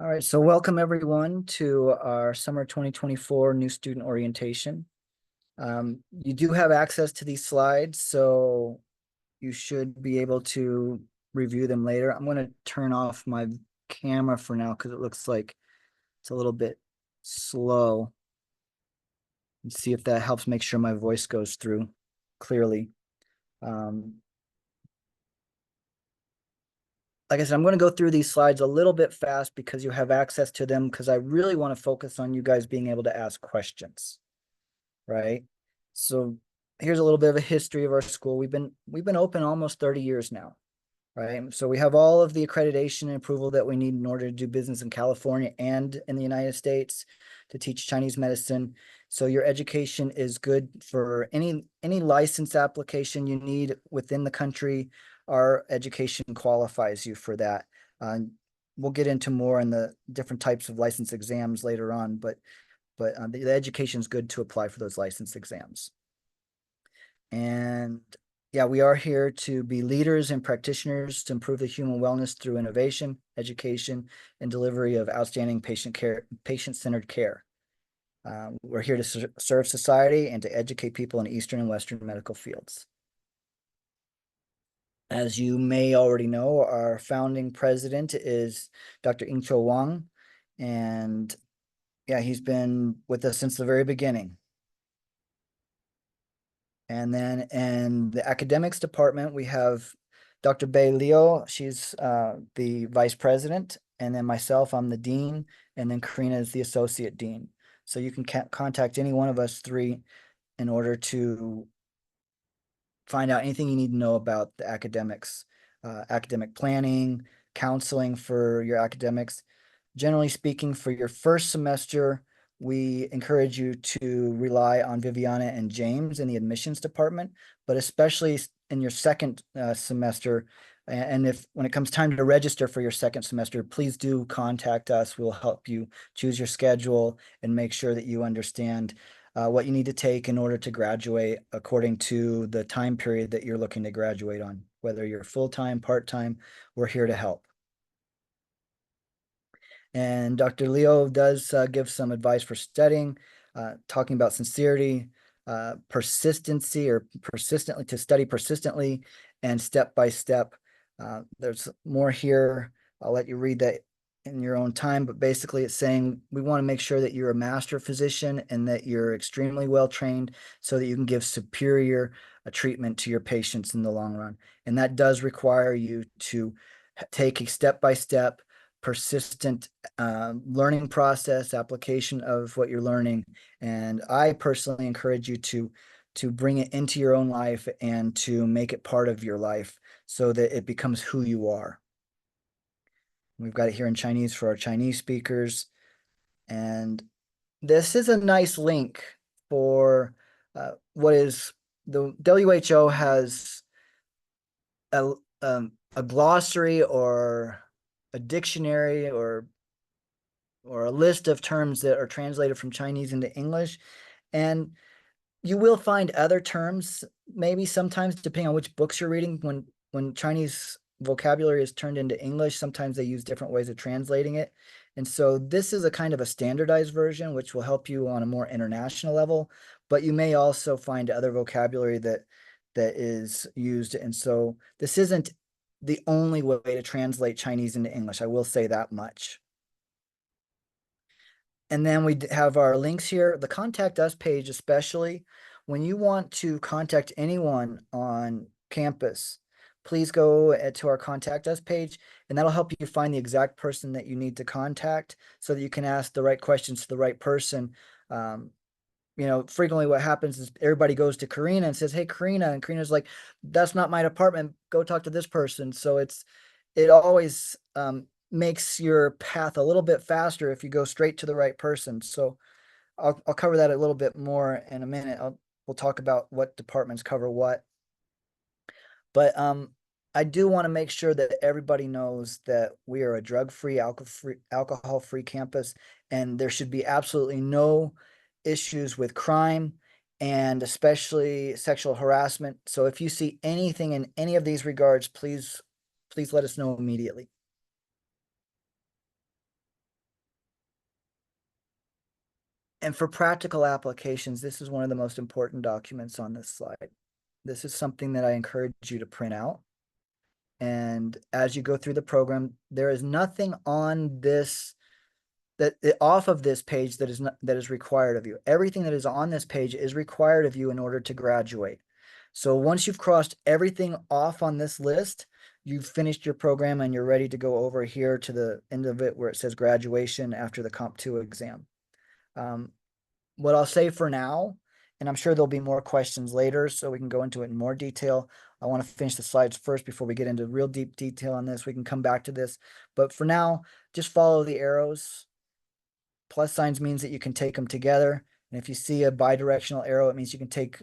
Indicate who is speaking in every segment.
Speaker 1: All right, so welcome everyone to our summer 2024 new student orientation. You do have access to these slides, so you should be able to review them later. I'm going to turn off my camera for now because it looks like it's a little bit slow. And see if that helps make sure my voice goes through clearly. Like I said, I'm going to go through these slides a little bit fast because you have access to them because I really want to focus on you guys being able to ask questions. Right? So here's a little bit of a history of our school. We've been open almost 30 years now, right? So we have all of the accreditation and approval that we need in order to do business in California and in the United States to teach Chinese medicine. So your education is good for any license application you need within the country. Our education qualifies you for that. We'll get into more in the different types of license exams later on, but the education is good to apply for those license exams. And yeah, we are here to be leaders and practitioners to improve the human wellness through innovation, education, and delivery of outstanding patient-centered care. We're here to serve society and to educate people in Eastern and Western medical fields. As you may already know, our founding president is Dr. Ying-Cho Wang, and yeah, he's been with us since the very beginning. And then in the academics department, we have Dr. Bei Liu. She's the vice president. And then myself, I'm the dean. And then Karina is the associate dean. So you can contact any one of us three in order to find out anything you need to know about the academics, academic planning, counseling for your academics. Generally speaking, for your first semester, we encourage you to rely on Viviana and James in the admissions department, but especially in your second semester. And if when it comes time to register for your second semester, please do contact us. We'll help you choose your schedule and make sure that you understand what you need to take in order to graduate according to the time period that you're looking to graduate on. Whether you're full-time, part-time, we're here to help. And Dr. Leo does give some advice for studying, talking about sincerity, persistency, or persistently to study persistently and step by step. There's more here. I'll let you read that in your own time, but basically it's saying we want to make sure that you're a master physician and that you're extremely well trained so that you can give superior treatment to your patients in the long run. And that does require you to take a step-by-step persistent learning process, application of what you're learning. And I personally encourage you to bring it into your own life and to make it part of your life so that it becomes who you are. We've got it here in Chinese for our Chinese speakers. And this is a nice link for what is the WHO has a glossary or a dictionary or a list of terms that are translated from Chinese into English. And you will find other terms, maybe sometimes depending on which books you're reading. When Chinese vocabulary is turned into English, sometimes they use different ways of translating it. And so this is a kind of a standardized version, which will help you on a more international level, but you may also find other vocabulary that is used. And so this isn't the only way to translate Chinese into English. I will say that much. And then we have our links here, the contact us page, especially when you want to contact anyone on campus, please go to our contact us page, and that'll help you find the exact person that you need to contact so that you can ask the right questions to the right person. Frequently what happens is everybody goes to Karina and says, "Hey, Karina," and Karina's like, "That's not my department. Go talk to this person." So it always makes your path a little bit faster if you go straight to the right person. So I'll cover that a little bit more in a minute. We'll talk about what departments cover what. But I do want to make sure that everybody knows that we are a drug-free, alcohol-free campus, and there should be absolutely no issues with crime and especially sexual harassment. So if you see anything in any of these regards, please let us know immediately. And for practical applications, this is one of the most important documents on this slide. This is something that I encourage you to print out. And as you go through the program, there is nothing on this off of this page that is required of you. Everything that is on this page is required of you in order to graduate. So once you've crossed everything off on this list, you've finished your program and you're ready to go over here to the end of it where it says graduation after the Comp 2 exam. What I'll say for now, and I'm sure there'll be more questions later, so we can go into it in more detail. I want to finish the slides first before we get into real deep detail on this. We can come back to this, but for now, just follow the arrows. Plus signs means that you can take them together. And if you see a bidirectional arrow, it means you can take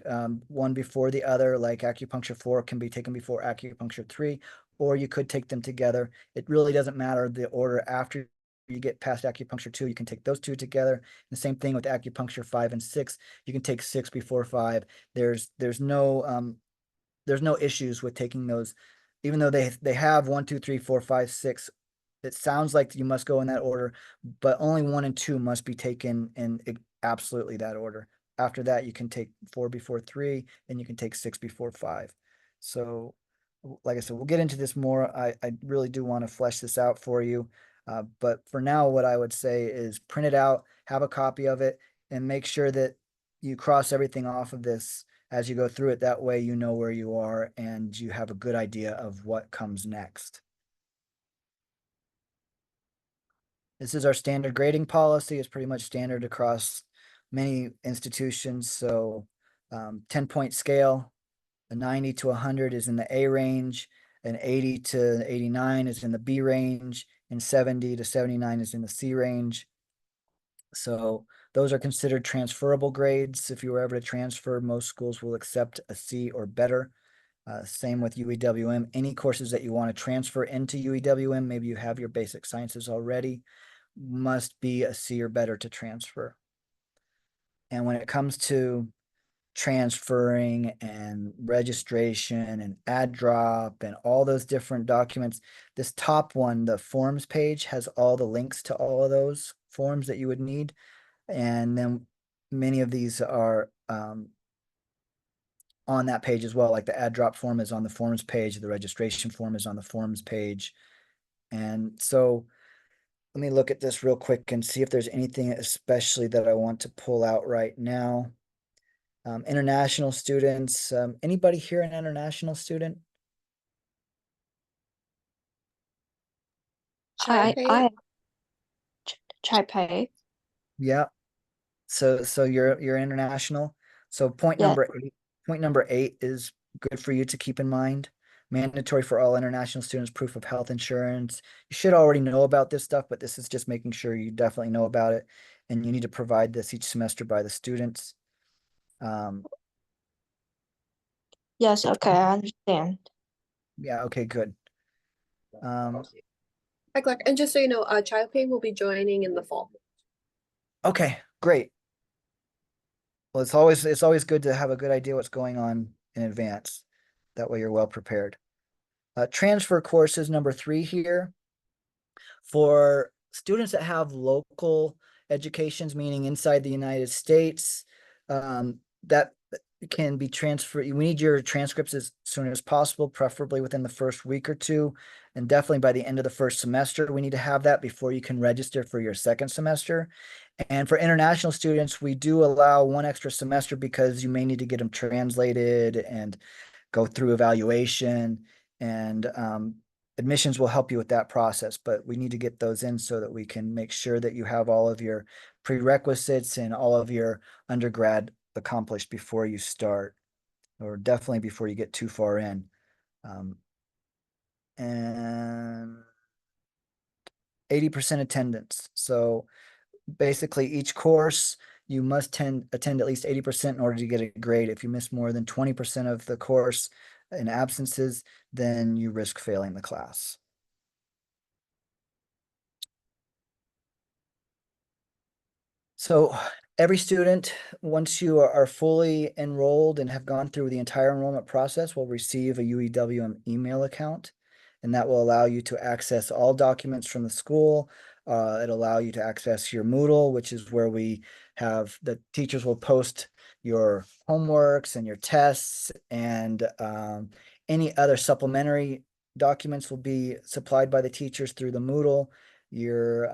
Speaker 1: one before the other, like acupuncture 4 can be taken before acupuncture 3, or you could take them together. It really doesn't matter the order. After you get past acupuncture 2, you can take those two together. And the same thing with acupuncture 5 and 6. You can take 6 before 5. There's no issues with taking those, even though they have 1, 2, 3, 4, 5, 6. It sounds like you must go in that order, but only 1 and 2 must be taken in absolutely that order. After that, you can take 4 before 3, and you can take 6 before 5. So, like I said, we'll get into this more. I really do want to flesh this out for you. But for now, what I would say is print it out, have a copy of it, and make sure that you cross everything off of this as you go through it. That way, you know where you are and you have a good idea of what comes next. This is our standard grading policy. It's pretty much standard across many institutions. So 10-point scale, a 90 to 100 is in the A range, an 80 to 89 is in the B range, and 70 to 79 is in the C range. So those are considered transferable grades. If you were ever to transfer, most schools will accept a C or better. Same with UEWM. Any courses that you want to transfer into UEWM, maybe you have your basic sciences already, must be a C or better to transfer. And when it comes to transferring and registration and add drop and all those different documents, this top one, the forms page, has all the links to all of those forms that you would need. And then many of these are on that page as well. Like the add drop form is on the forms page, the registration form is on the forms page. And so let me look at this real quick and see if there's anything especially that I want to pull out right now. International students, anybody here an international student?
Speaker 2: I Chai Pei.
Speaker 1: Yeah. So you're international. So
Speaker 2: Yes.
Speaker 1: Point number 8 is good for you to keep in mind. Mandatory for all international students, proof of health insurance. You should already know about this stuff, but this is just making sure you definitely know about it. And you need to provide this each semester by the students.
Speaker 2: Yes, okay, I understand.
Speaker 1: Yeah, okay, good.
Speaker 3: Hi, Clark. And just so you know, child pay will be joining in the fall.
Speaker 1: Okay, great. Well, it's always good to have a good idea what's going on in advance. That way you're well prepared. Transfer courses number 3 here. For students that have local educations, meaning inside the United States, that can be transferred. We need your transcripts as soon as possible, preferably within the first week or two, and definitely by the end of the first semester. We need to have that before you can register for your second semester. And for international students, we do allow 1 extra semester because you may need to get them translated and go through evaluation, and admissions will help you with that process, but we need to get those in so that we can make sure that you have all of your prerequisites and all of your undergrad accomplished before you start, or definitely before you get too far in. And 80% attendance. So basically each course you must attend at least 80% in order to get a grade. If you miss more than 20% of the course in absences, then you risk failing the class. So every student, once you are fully enrolled and have gone through the entire enrollment process, will receive a UEWM email account, and that will allow you to access all documents from the school, It'll allow you to access your Moodle, which is where we have the teachers will post your homeworks and your tests, and any other supplementary documents will be supplied by the teachers through the Moodle. Your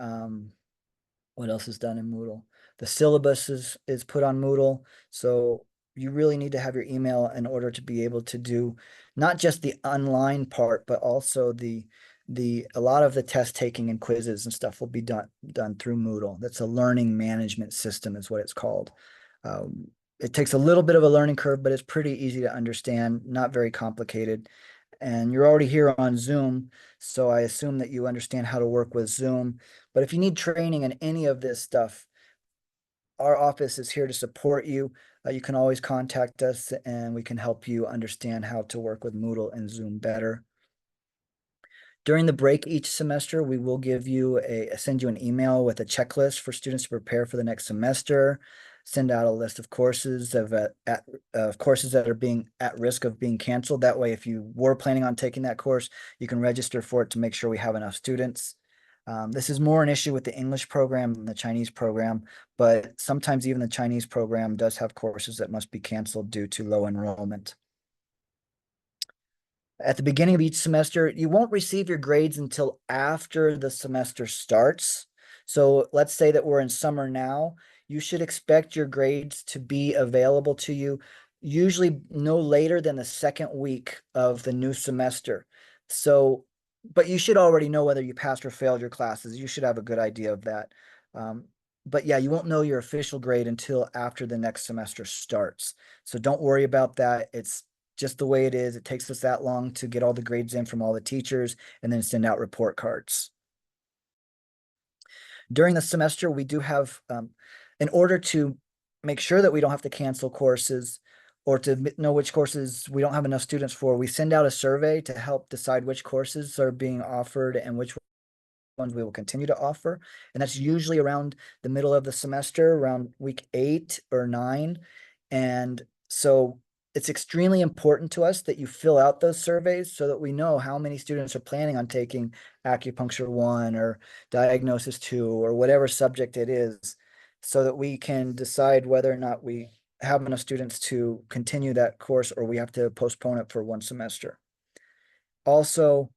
Speaker 1: what else is done in Moodle? The syllabus is put on Moodle. So you really need to have your email in order to be able to do not just the online part, but also the a lot of the test taking and quizzes and stuff will be done through Moodle. That's a learning management system is what it's called. It takes a little bit of a learning curve, but it's pretty easy to understand, not very complicated. And you're already here on Zoom, so I assume that you understand how to work with Zoom. But if you need training in any of this stuff, our office is here to support you. You can always contact us and we can help you understand how to work with Moodle and Zoom better. During the break each semester, we will send you an email with a checklist for students to prepare for the next semester, send out a list of courses of courses that are being at risk of being canceled. That way, if you were planning on taking that course, you can register for it to make sure we have enough students. This is more an issue with the English program than the Chinese program, but sometimes even the Chinese program does have courses that must be canceled due to low enrollment. At the beginning of each semester, you won't receive your grades until after the semester starts. So let's say that we're in summer now. You should expect your grades to be available to you usually no later than the second week of the new semester. So, but you should already know whether you passed or failed your classes. You should have a good idea of that. But yeah, you won't know your official grade until after the next semester starts. So don't worry about that. It's just the way it is. It takes us that long to get all the grades in from all the teachers and then send out report cards. During the semester, we do have, in order to make sure that we don't have to cancel courses or to know which courses we don't have enough students for, we send out a survey to help decide which courses are being offered and which ones we will continue to offer. And that's usually around the middle of the semester, around week 8 or 9. And so it's extremely important to us that you fill out those surveys so that we know how many students are planning on taking acupuncture 1 or diagnosis 2 or whatever subject it is, so that we can decide whether or not we have enough students to continue that course or we have to postpone it for 1 semester. Also,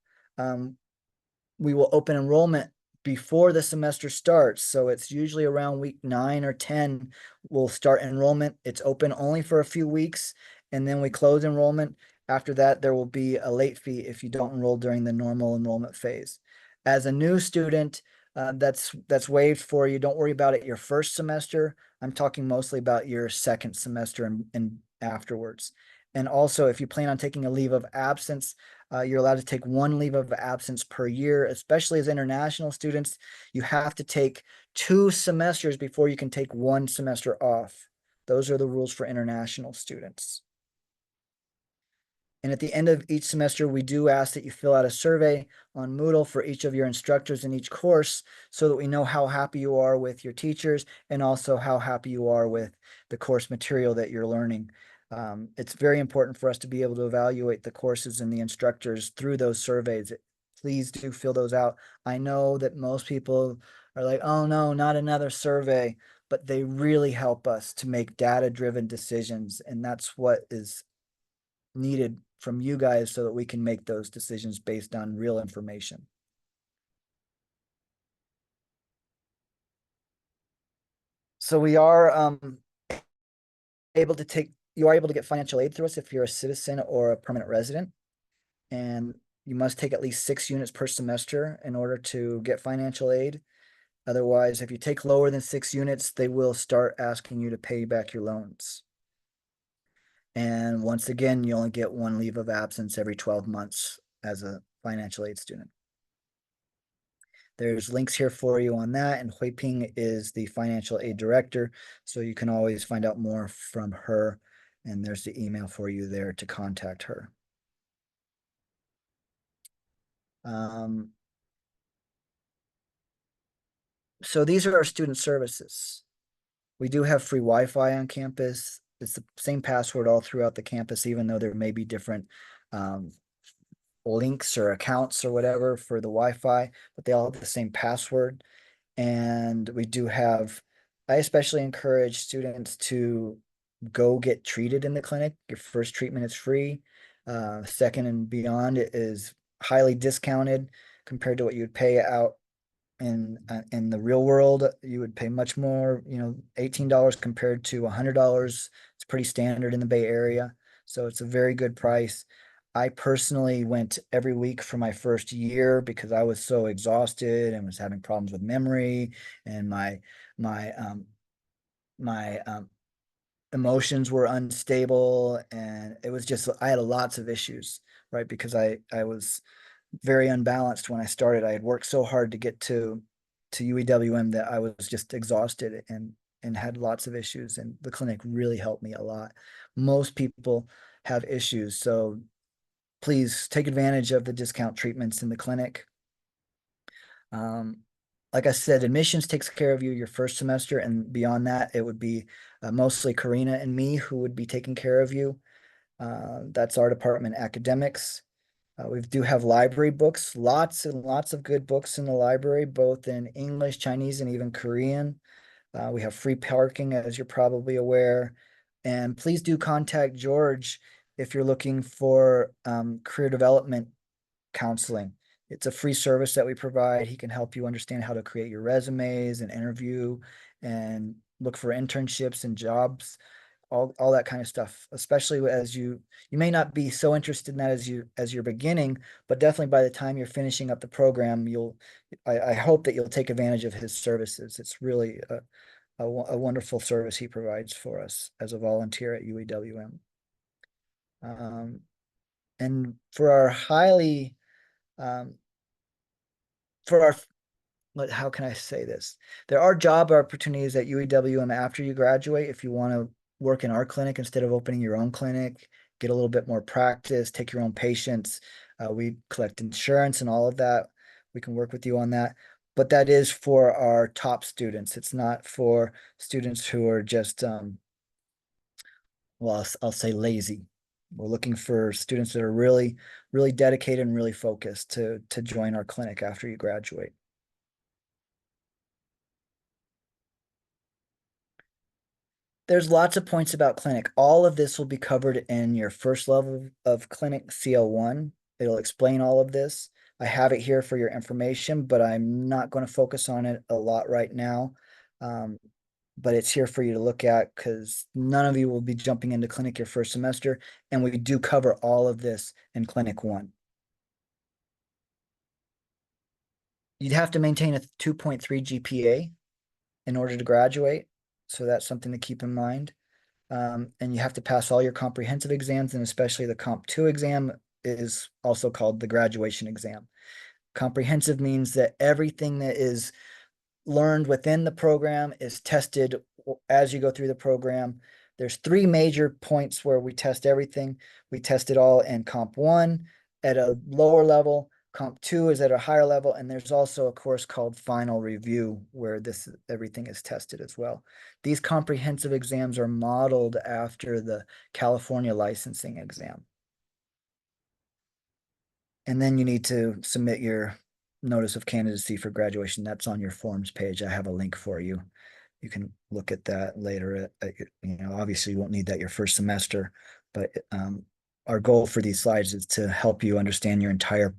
Speaker 1: we will open enrollment before the semester starts. So it's usually around week 9 or 10, we'll start enrollment. It's open only for a few weeks, and then we close enrollment. After that, there will be a late fee if you don't enroll during the normal enrollment phase. As a new student, that's waived for you. Don't worry about it your first semester. I'm talking mostly about your second semester and afterwards. And also, if you plan on taking a leave of absence, you're allowed to take 1 leave of absence per year, especially as international students. You have to take 2 semesters before you can take 1 semester off. Those are the rules for international students. And at the end of each semester, we do ask that you fill out a survey on Moodle for each of your instructors in each course so that we know how happy you are with your teachers and also how happy you are with the course material that you're learning. It's very important for us to be able to evaluate the courses and the instructors through those surveys. Please do fill those out. I know that most people are like, oh no, not another survey, but they really help us to make data-driven decisions. And that's what is needed from you guys so that we can make those decisions based on real information. So we are you are able to get financial aid through us if you're a citizen or a permanent resident. And you must take at least 6 units per semester in order to get financial aid. Otherwise, if you take lower than 6 units, they will start asking you to pay back your loans. And once again, you only get 1 leave of absence every 12 months as a financial aid student. There's links here for you on that, and Hui Ping is the financial aid director, so you can always find out more from her, and there's the email for you there to contact her. So these are our student services. We do have free Wi-Fi on campus. It's the same password all throughout the campus, even though there may be different links or accounts or whatever for the Wi-Fi, but they all have the same password. And we do have, I especially encourage students to go get treated in the clinic. Your first treatment is free. Second and beyond is highly discounted compared to what you would pay out in the real world. You would pay much more, $18 compared to $100. It's pretty standard in the Bay Area, so it's a very good price. I personally went every week for my first year because I was so exhausted and was having problems with memory, and my emotions were unstable, and it was just I had lots of issues, right? Because I was very unbalanced when I started. I had worked so hard to get to UEWM that I was just exhausted and had lots of issues, and the clinic really helped me a lot. Most people have issues, so please take advantage of the discount treatments in the clinic. Like I said, admissions takes care of you your first semester, and beyond that, it would be mostly Karina and me who would be taking care of you. That's our department, academics. We do have library books, lots and lots of good books in the library, both in English, Chinese, and even Korean. We have free parking, as you're probably aware. And please do contact George if you're looking for career development counseling. It's a free service that we provide. He can help you understand how to create your resumes and interview and look for internships and jobs, all that kind of stuff, especially as you may not be so interested in that as you're beginning, but definitely by the time you're finishing up the program, I hope that you'll take advantage of his services. It's really a wonderful service he provides for us as a volunteer at UEWM. And for our highly um, for our how can I say this? There are job opportunities at UEWM after you graduate if you want to work in our clinic instead of opening your own clinic, get a little bit more practice, take your own patients. We collect insurance and all of that. We can work with you on that. But that is for our top students. It's not for students who are just, well, I'll say lazy. We're looking for students that are really, really dedicated and really focused to join our clinic after you graduate. There's lots of points about clinic. All of this will be covered in your first level of clinic CL1. It'll explain all of this. I have it here for your information, but I'm not going to focus on it a lot right now. But it's here for you to look at because none of you will be jumping into clinic your first semester, and we do cover all of this in clinic 1. You'd have to maintain a 2.3 GPA in order to graduate, so that's something to keep in mind. And you have to pass all your comprehensive exams, and especially the Comp 2 exam is also called the graduation exam. Comprehensive means that everything that is learned within the program is tested as you go through the program. There's 3 major points where we test everything. We test it all in Comp 1 at a lower level. Comp 2 is at a higher level, and there's also a course called Final Review where everything is tested as well. These comprehensive exams are modeled after the California licensing exam. And then you need to submit your notice of candidacy for graduation. That's on your forms page. I have a link for you. You can look at that later. Obviously you won't need that your first semester, but our goal for these slides is to help you understand your entire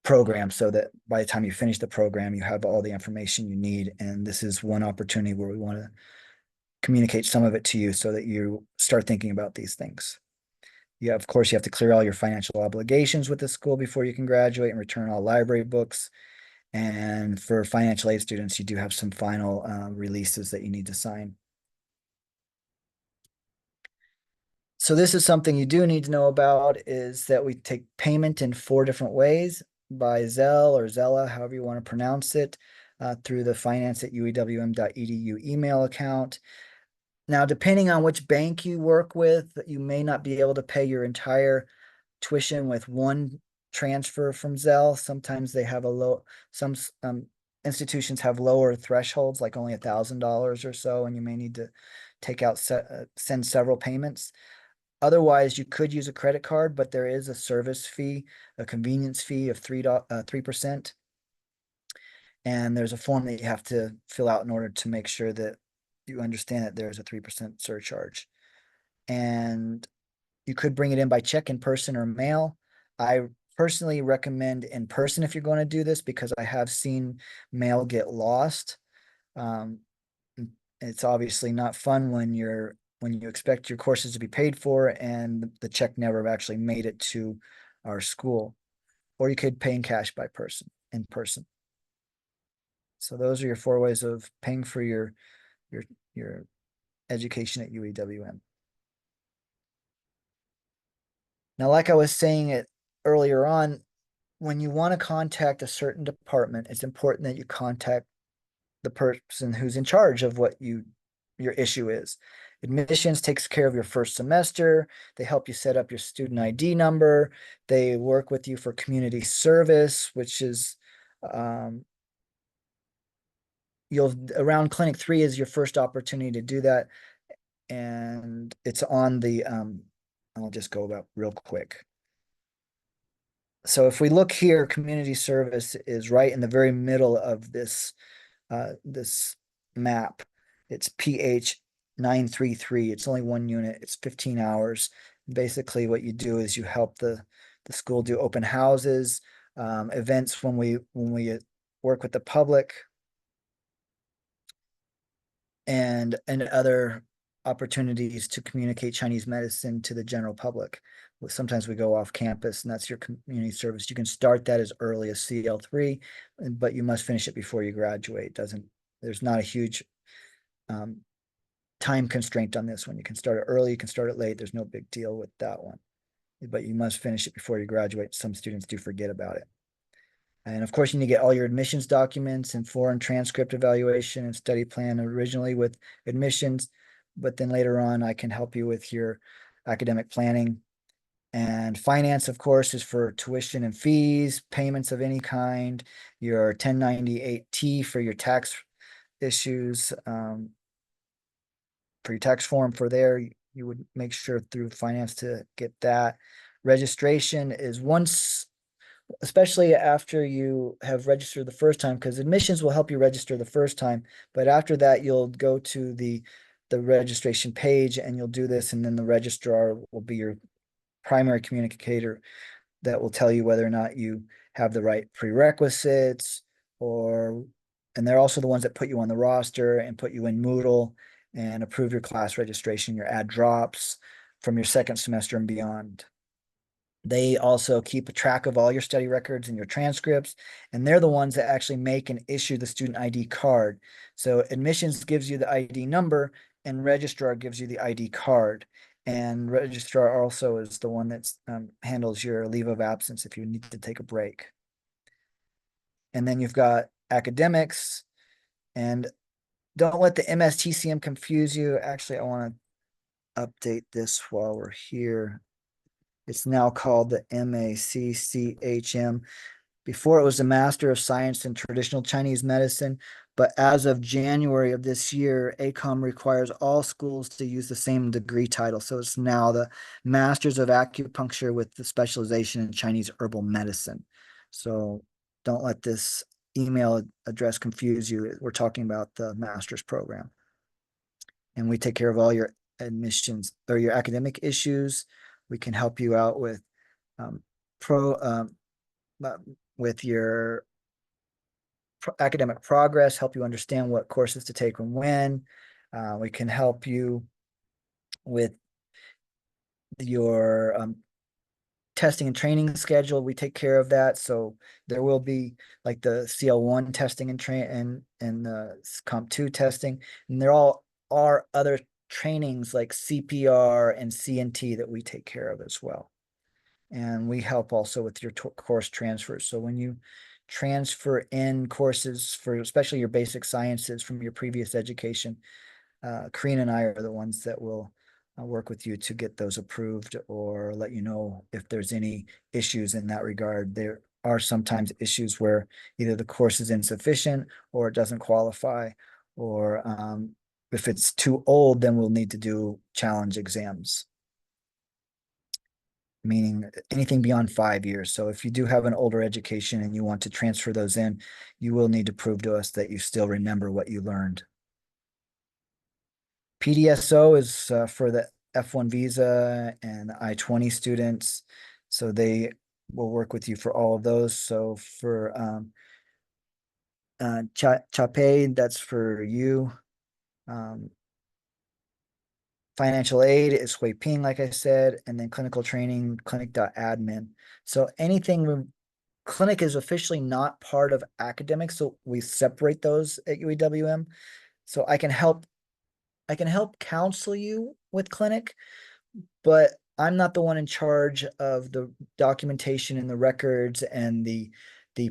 Speaker 1: program so that by the time you finish the program, you have all the information you need. And this is one opportunity where we want to communicate some of it to you so that you start thinking about these things. Yeah, of course, you have to clear all your financial obligations with the school before you can graduate and return all library books. And for financial aid students, you do have some final releases that you need to sign. So this is something you do need to know about, is that we take payment in 4 different ways: by Zelle or Zella, however you want to pronounce it, through the finance@uewm.edu email account. Now, depending on which bank you work with, you may not be able to pay your entire tuition with one transfer from Zelle. Sometimes they have some institutions have lower thresholds, like only $1,000 or so, and you may need to send several payments. Otherwise, you could use a credit card, but there is a service fee, a convenience fee of 3%. And there's a form that you have to fill out in order to make sure that you understand that there's a 3% surcharge. And you could bring it in by check, in person, or mail. I personally recommend in person if you're going to do this, because I have seen mail get lost. Um, it's obviously not fun when you expect your courses to be paid for and the check never actually made it to our school. Or you could pay in cash in person. So those are your 4 ways of paying for your your education at UEWM. Now, like I was saying it earlier on, when you want to contact a certain department, it's important that you contact the person who's in charge of what your issue is. Admissions takes care of your first semester. They help you set up your student ID number. They work with you for community service, which is you'll around Clinic 3 is your first opportunity to do that. And it's on the I'll just go about real quick. So if we look here, community service is right in the very middle of this map. It's PH 933. It's only 1 unit. It's 15 hours. Basically, what you do is you help the school do open houses, events when we work with the public, and other opportunities to communicate Chinese medicine to the general public. Sometimes we go off campus, and that's your community service. You can start that as early as CL3, but you must finish it before you graduate. There's not a huge time constraint on this one. You can start it early, you can start it late. There's no big deal with that one, but you must finish it before you graduate. Some students do forget about it. And of course, you need to get all your admissions documents and foreign transcript evaluation and study plan originally with admissions, but then later on, I can help you with your academic planning. And finance, of course, is for tuition and fees, payments of any kind, your 1098T for your tax issues, for your tax form for there, you would make sure through finance to get that. Registration is once, especially after you have registered the first time, because admissions will help you register the first time, but after that, you'll go to the registration page and you'll do this, and then the registrar will be your primary communicator that will tell you whether or not you have the right prerequisites, and they're also the ones that put you on the roster and put you in Moodle and approve your class registration, your add drops from your second semester and beyond. They also keep a track of all your study records and your transcripts, and they're the ones that actually make and issue the student ID card. So admissions gives you the ID number, and registrar gives you the ID card. And registrar also is the one that handles your leave of absence if you need to take a break. And then you've got academics, and don't let the MSTCM confuse you. Actually, I want to update this while we're here. It's now called the MACCHM. Before it was the Master of Science in Traditional Chinese Medicine, but as of January of this year, ACOM requires all schools to use the same degree title. So it's now the Masters of Acupuncture with the specialization in Chinese herbal medicine. So don't let this email address confuse you. We're talking about the master's program. And we take care of all your admissions or your academic issues. We can help you out with with your academic progress, help you understand what courses to take and when. We can help you with your testing and training schedule. We take care of that. So there will be like the CL1 testing and the Comp 2 testing, and there all are other trainings like CPR and CNT that we take care of as well. And we help also with your course transfers. So when you transfer in courses for especially your basic sciences from your previous education, Karina and I are the ones that will work with you to get those approved or let you know if there's any issues in that regard. There are sometimes issues where either the course is insufficient or it doesn't qualify, or if it's too old, then we'll need to do challenge exams. meaning anything beyond 5 years. So if you do have an older education and you want to transfer those in, you will need to prove to us that you still remember what you learned. PDSO is for the F1 visa and I-20 students. So they will work with you for all of those. So for CHAPE, that's for you. Financial aid is Hui Ping, like I said, and then clinical training, clinic.admin. So anything, clinic is officially not part of academics, so we separate those at UEWM. So I can help counsel you with clinic, but I'm not the one in charge of the documentation and the records and the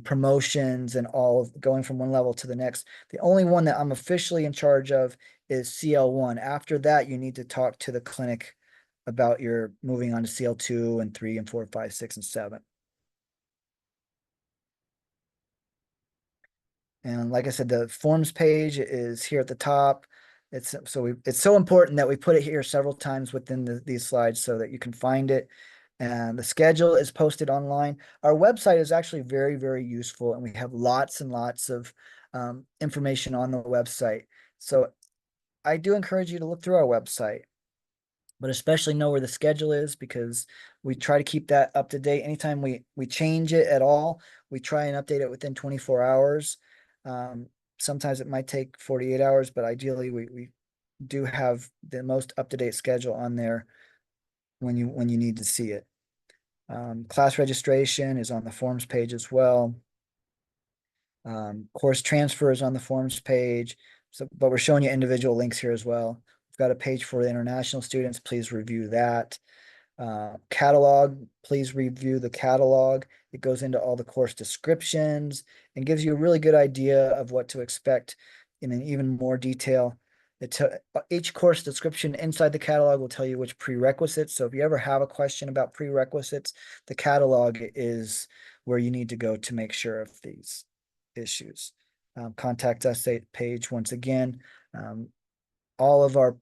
Speaker 1: promotions and all of going from one level to the next. The only one that I'm officially in charge of is CL1. After that, you need to talk to the clinic about your moving on to CL2 and 3 and 4, 5, 6, and 7. And like I said, the forms page is here at the top. It's so important that we put it here several times within these slides so that you can find it. And the schedule is posted online. Our website is actually very, very useful, and we have lots and lots of information on the website. So I do encourage you to look through our website, but especially know where the schedule is, because we try to keep that up to date. Anytime we change it at all, we try and update it within 24 hours. Sometimes it might take 48 hours, but ideally we do have the most up-to-date schedule on there when you need to see it. Class registration is on the forms page as well. Course transfer is on the forms page. So, but we're showing you individual links here as well. We've got a page for the international students. Please review that. Catalog, please review the catalog. It goes into all the course descriptions and gives you a really good idea of what to expect in an even more detail. Each course description inside the catalog will tell you which prerequisites. So if you ever have a question about prerequisites, the catalog is where you need to go to make sure of these issues. Contact us page once again. All of our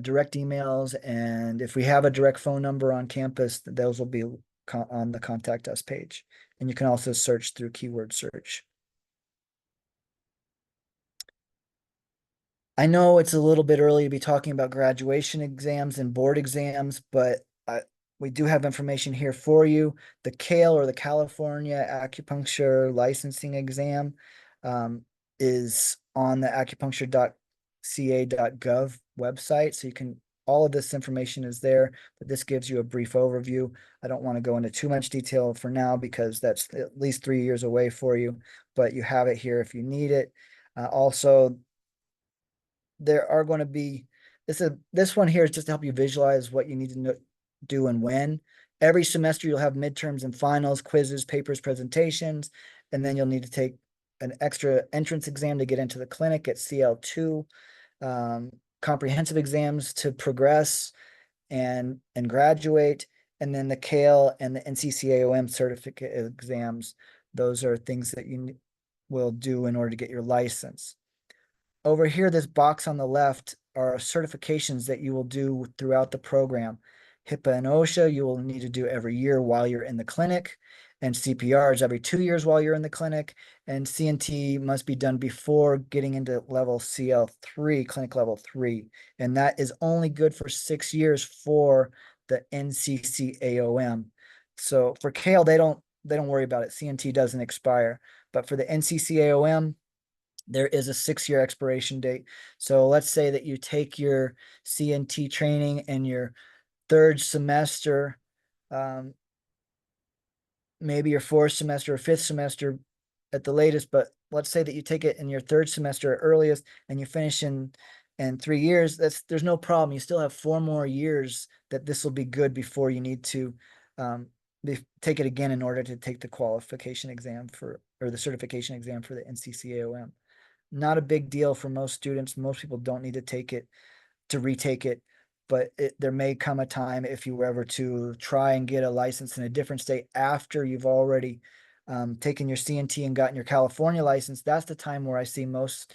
Speaker 1: direct emails, and if we have a direct phone number on campus, those will be on the contact us page. And you can also search through keyword search. I know it's a little bit early to be talking about graduation exams and board exams, but we do have information here for you. The CALE, or the California Acupuncture Licensing Exam, is on the acupuncture.ca.gov website. So you can, all of this information is there, but this gives you a brief overview. I don't want to go into too much detail for now because that's at least 3 years away for you, but you have it here if you need it. Also, there are going to be, this one here is just to help you visualize what you need to do and when. Every semester you'll have midterms and finals, quizzes, papers, presentations, and then you'll need to take an extra entrance exam to get into the clinic at CL2, comprehensive exams to progress and graduate, and then the CALE and the NCCAOM certificate exams. Those are things that you will do in order to get your license. Over here, this box on the left are certifications that you will do throughout the program. HIPAA and OSHA, you will need to do every year while you're in the clinic, and CPR is every 2 years while you're in the clinic, and CNT must be done before getting into level CL3, clinic level 3, and that is only good for 6 years for the NCCAOM. So for CALE, they don't worry about it. CNT doesn't expire, but for the NCCAOM, there is a 6-year expiration date. So let's say that you take your CNT training in your 3rd semester, maybe your 4th semester or 5th semester at the latest, but let's say that you take it in your 3rd semester at earliest and you finish in 3 years. There's no problem. You still have 4 more years that this will be good before you need to take it again in order to take the qualification exam or the certification exam for the NCCAOM. Not a big deal for most students. Most people don't need to take it to retake it, but there may come a time if you were ever to try and get a license in a different state after you've already taken your CNT and gotten your California license. That's the time where I see most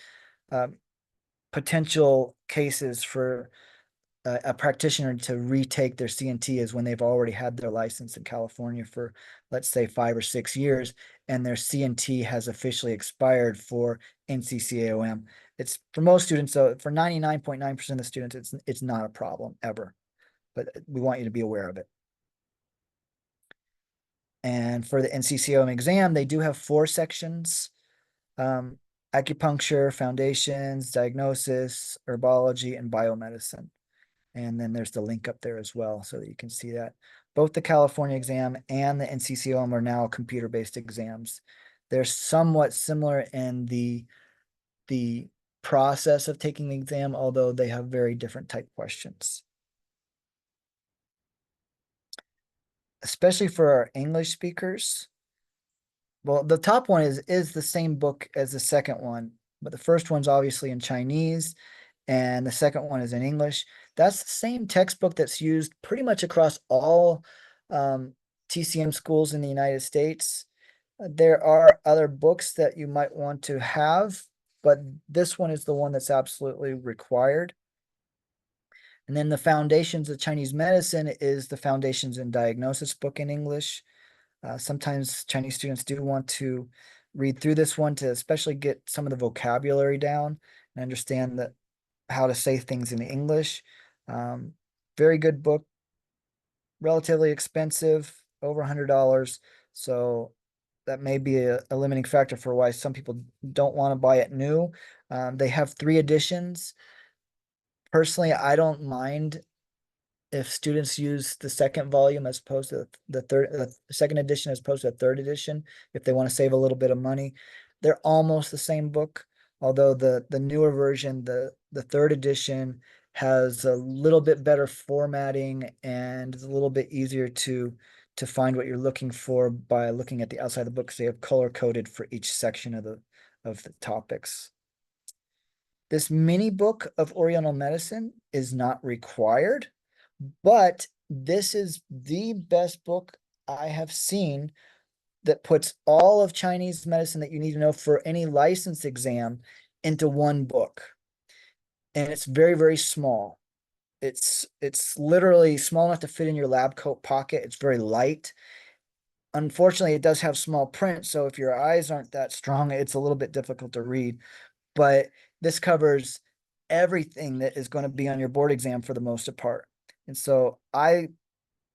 Speaker 1: potential cases for a practitioner to retake their CNT is when they've already had their license in California for, let's say, 5 or 6 years, and their CNT has officially expired for NCCAOM. It's for most students, so for 99.9% of the students, it's not a problem ever, but we want you to be aware of it. And for the NCCAOM exam, they do have 4 sections: acupuncture, foundations, diagnosis, herbology, and biomedicine. And then there's the link up there as well so that you can see that. Both the California exam and the NCCOM are now computer-based exams. They're somewhat similar in the process of taking the exam, although they have very different type questions. Especially for our English speakers. Well, the top one is the same book as the second one, but the first one's obviously in Chinese, and the second one is in English. That's the same textbook that's used pretty much across all TCM schools in the United States. There are other books that you might want to have, but this one is the one that's absolutely required. And then the Foundations of Chinese Medicine is the Foundations in Diagnosis book in English. Sometimes Chinese students do want to read through this one to especially get some of the vocabulary down and understand that how to say things in English. Very good book, relatively expensive, over $100. So that may be a limiting factor for why some people don't want to buy it new. They have 3 editions. Personally, I don't mind if students use the second volume as opposed to the second edition as opposed to the third edition, if they want to save a little bit of money. They're almost the same book, although the newer version, the third edition, has a little bit better formatting and is a little bit easier to find what you're looking for by looking at the outside of the book, because they have color coded for each section of the topics. This mini book of Oriental medicine is not required, but this is the best book I have seen that puts all of Chinese medicine that you need to know for any license exam into one book. And it's very, very small. It's literally small enough to fit in your lab coat pocket. It's very light. Unfortunately, it does have small print, so if your eyes aren't that strong, it's a little bit difficult to read. But this covers everything that is going to be on your board exam for the most part. And so I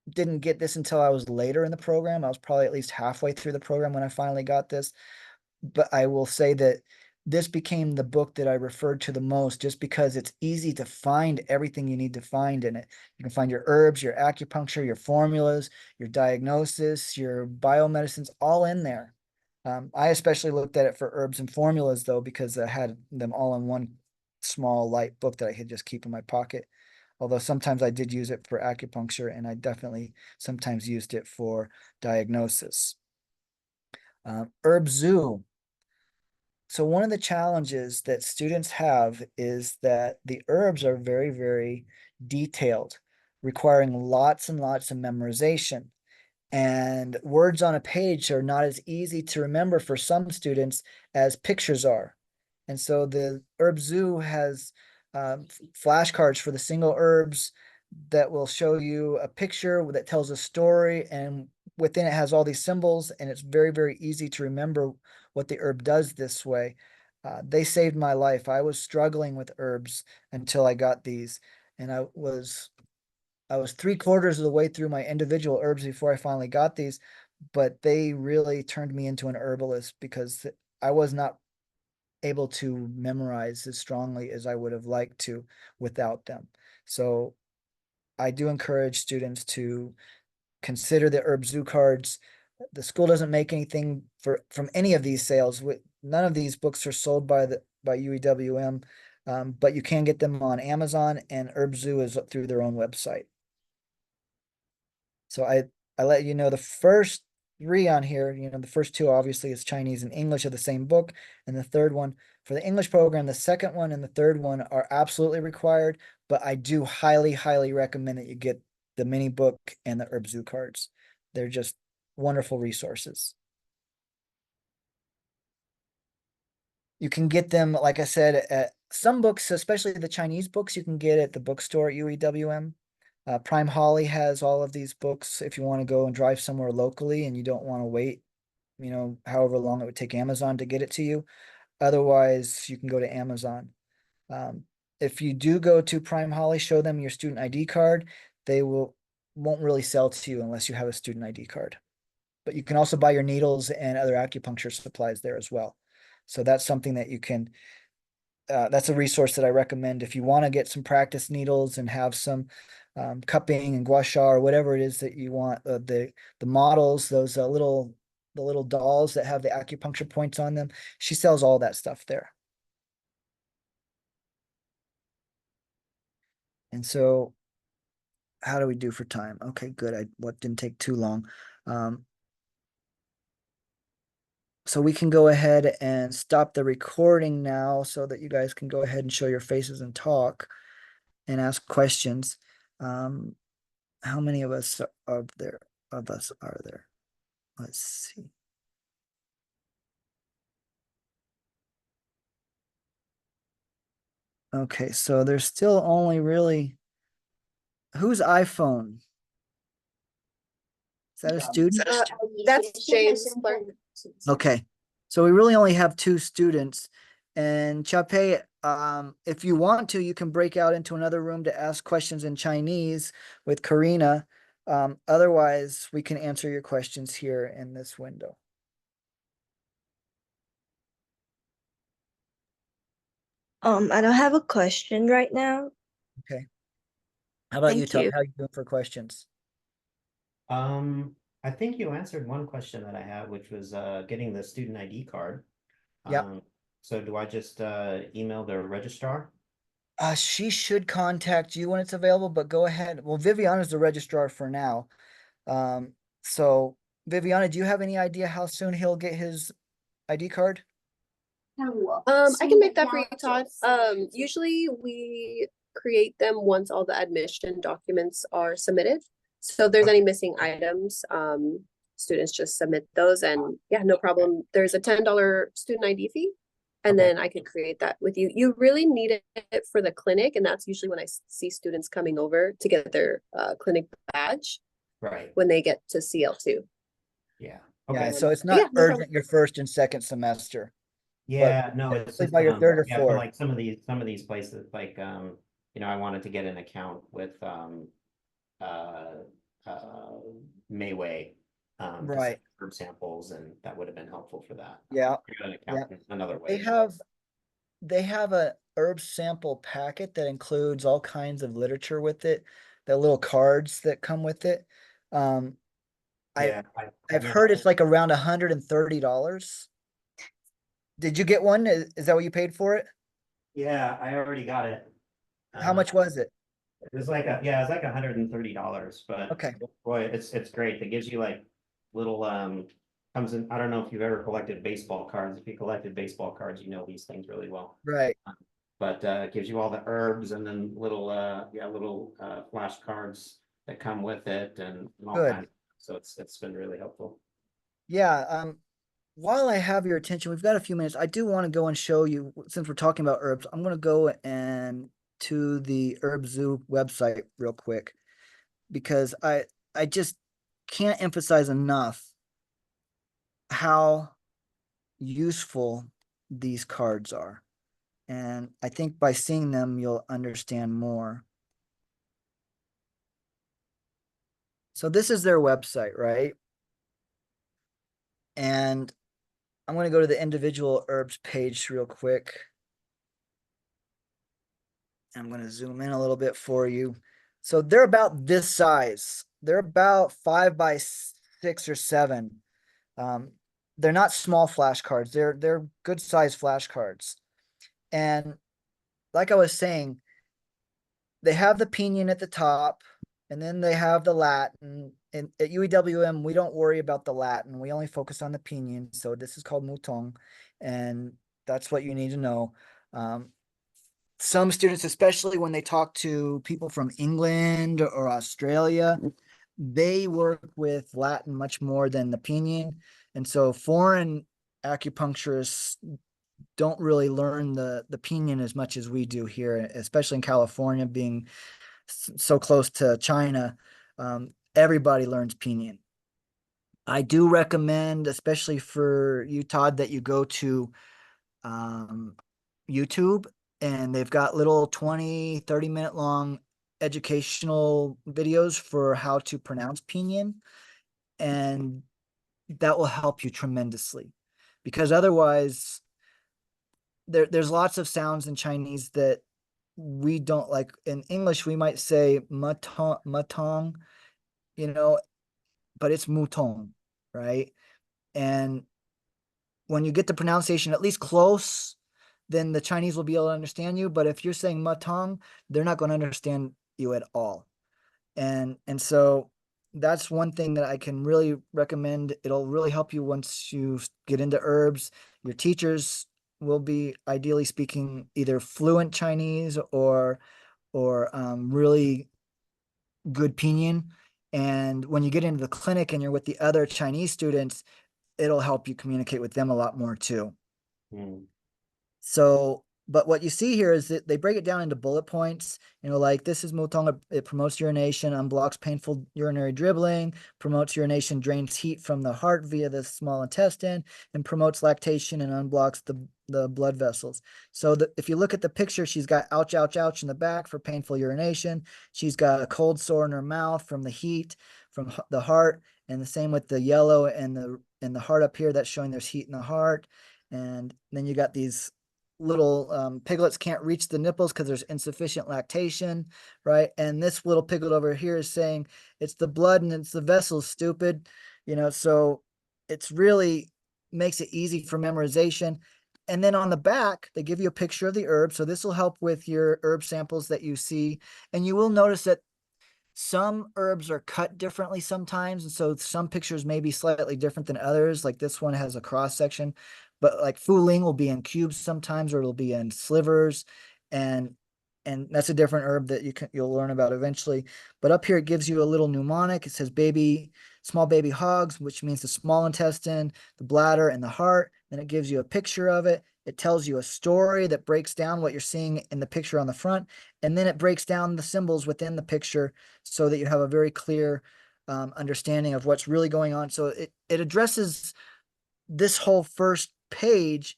Speaker 1: didn't get this until I was later in the program. I was probably at least halfway through the program when I finally got this. But I will say that this became the book that I referred to the most, just because it's easy to find everything you need to find in it. You can find your herbs, your acupuncture, your formulas, your diagnosis, your biomedicines, all in there. I especially looked at it for herbs and formulas, though, because I had them all in one small, light book that I could just keep in my pocket. Although sometimes I did use it for acupuncture, and I definitely sometimes used it for diagnosis. Herb Zoo. So one of the challenges that students have is that the herbs are very, very detailed, requiring lots and lots of memorization. And words on a page are not as easy to remember for some students as pictures are. And so the Herb Zoo has flashcards for the single herbs that will show you a picture that tells a story, and within it has all these symbols, and it's very, very easy to remember what the herb does this way. They saved my life. I was struggling with herbs until I got these, and I was 3/4 of the way through my individual herbs before I finally got these, but they really turned me into an herbalist because I was not able to memorize as strongly as I would have liked to without them. So I do encourage students to consider the Herb Zoo cards. The school doesn't make anything from any of these sales. None of these books are sold by UEWM, but you can get them on Amazon, and Herb Zoo is through their own website. So I let you know the first 3 on here, the first 2 obviously is Chinese and English of the same book. And the third one for the English program, the second one and the third one are absolutely required, but I do highly, highly recommend that you get the mini book and the Herb Zoo cards. They're just wonderful resources. You can get them, like I said, at some books, especially the Chinese books, you can get at the bookstore at UEWM. Prime Holly has all of these books if you want to go and drive somewhere locally and you don't want to wait, however long it would take Amazon to get it to you. Otherwise, you can go to Amazon. Um, if you do go to Prime Holly, show them your student ID card. They won't really sell to you unless you have a student ID card. But you can also buy your needles and other acupuncture supplies there as well. So that's something that you can, that's a resource that I recommend if you want to get some practice needles and have some cupping and gua sha or whatever it is that you want. The models, those the little dolls that have the acupuncture points on them. She sells all that stuff there. And so how do we do for time? Okay, good. What didn't take too long. So we can go ahead and stop the recording now so that you guys can go ahead and show your faces and talk and ask questions. How many of us are there? Let's see. Okay, so there's still only really, whose iPhone? Is that a student?
Speaker 3: That's James Clark.
Speaker 1: Okay, so we really only have 2 students. And Chape, if you want to, you can break out into another room to ask questions in Chinese with Karina. Otherwise, we can answer your questions here in this window.
Speaker 2: I don't have a question right now.
Speaker 1: Okay. How about you,
Speaker 2: Thank
Speaker 1: Tubby?
Speaker 2: you.
Speaker 1: How you doing for questions?
Speaker 4: I think you answered one question that I had, which was getting the student ID card.
Speaker 1: Yep.
Speaker 4: So do I just email the registrar?
Speaker 1: She should contact you when it's available, but go ahead. Well, Viviana's the registrar for now. So Viviana, do you have any idea how soon he'll get his ID card?
Speaker 3: I can make that for you, Todd. Usually we create them once all the admission documents are submitted. So if there's any missing items, students just submit those and yeah, no problem. There's a $10 student ID fee. And
Speaker 4: Okay.
Speaker 3: then I could create that with you. You really need it for the clinic, and that's usually when I see students coming over to get their clinic badge
Speaker 4: Right.
Speaker 3: when they get to CL2.
Speaker 4: Yeah.
Speaker 1: Yeah,
Speaker 4: Okay.
Speaker 1: so it's not
Speaker 3: Yeah, no
Speaker 1: urgent
Speaker 3: problem.
Speaker 1: your first and second semester.
Speaker 4: Yeah, no, it's
Speaker 1: Hopefully
Speaker 4: just
Speaker 1: by your third or
Speaker 4: yeah, for
Speaker 1: fourth.
Speaker 4: like some of these places, like I wanted to get an account with uh Mayway. To
Speaker 1: Right.
Speaker 4: send herb samples, and that would have been helpful for that.
Speaker 1: Yeah.
Speaker 4: I got an account another
Speaker 1: They
Speaker 4: way.
Speaker 1: have a herb sample packet that includes all kinds of literature with it, the little cards that come with it.
Speaker 4: Yeah,
Speaker 1: I've heard it's like around $130. Did you get one? Is that what you paid for it?
Speaker 4: yeah, I already got it.
Speaker 1: How much was it?
Speaker 4: It was like it's like $130, but
Speaker 1: Okay.
Speaker 4: boy, it's great. It gives you like little comes in. I don't know if you've ever collected baseball cards. If you collected baseball cards, you know these things really well.
Speaker 1: Right.
Speaker 4: But it gives you all the herbs and then little flashcards that come with it and all
Speaker 1: Good.
Speaker 4: kinds. So it's been really helpful.
Speaker 1: Yeah. While I have your attention, we've got a few minutes. I do want to go and show you, since we're talking about herbs, I'm going to go and to the Herb Zoo website real quick because I just can't emphasize enough how useful these cards are. And I think by seeing them, you'll understand more. So this is their website, right? And I'm going to go to the individual herbs page real quick. I'm going to zoom in a little bit for you. So they're about this size. They're about 5 by 6 or 7. They're not small flashcards. They're good size flashcards. And like I was saying, they have the pinyin at the top, and then they have the Latin. And at UEWM, we don't worry about the Latin. We only focus on the pinyin. So this is called mutong, and that's what you need to know. Some students, especially when they talk to people from England or Australia, they work with Latin much more than the pinyin. And so foreign acupuncturists don't really learn the pinyin as much as we do here, especially in California, being so close to China. Everybody learns pinyin. I do recommend, especially for you, Todd, that you go to YouTube, and they've got little 20-30 minute long educational videos for how to pronounce pinyin, and that will help you tremendously, because otherwise there's lots of sounds in Chinese that we don't like. In English we might say matong, you know, but it's mouton, right? And when you get the pronunciation at least close, then the Chinese will be able to understand you. But if you're saying matong, they're not going to understand you at all. And so that's one thing that I can really recommend. It'll really help you once you get into herbs. Your teachers will be ideally speaking either fluent Chinese or really good pinyin. And when you get into the clinic and you're with the other Chinese students, it'll help you communicate with them a lot more too.
Speaker 4: Mm.
Speaker 1: So, but what you see here is that they break it down into bullet points, like this is Mutong, it promotes urination, unblocks painful urinary dribbling, promotes urination, drains heat from the heart via the small intestine, and promotes lactation and unblocks the blood vessels. So if you look at the picture, she's got ouch, ouch, ouch in the back for painful urination. She's got a cold sore in her mouth from the heat from the heart, and the same with the yellow and the heart up here, that's showing there's heat in the heart. And then you got these little piglets can't reach the nipples because there's insufficient lactation, right? And this little piglet over here is saying it's the blood and it's the vessels, stupid. So it's really makes it easy for memorization. And then on the back, they give you a picture of the herb. So this will help with your herb samples that you see. And you will notice that some herbs are cut differently sometimes, and so some pictures may be slightly different than others. Like this one has a cross section, but like Fuling will be in cubes sometimes, or it'll be in slivers, and that's a different herb that you'll learn about eventually. But up here it gives you a little mnemonic. It says small baby hogs, which means the small intestine, the bladder, and the heart. Then it gives you a picture of it. It tells you a story that breaks down what you're seeing in the picture on the front, and then it breaks down the symbols within the picture so that you have a very clear understanding of what's really going on. So it addresses this whole first page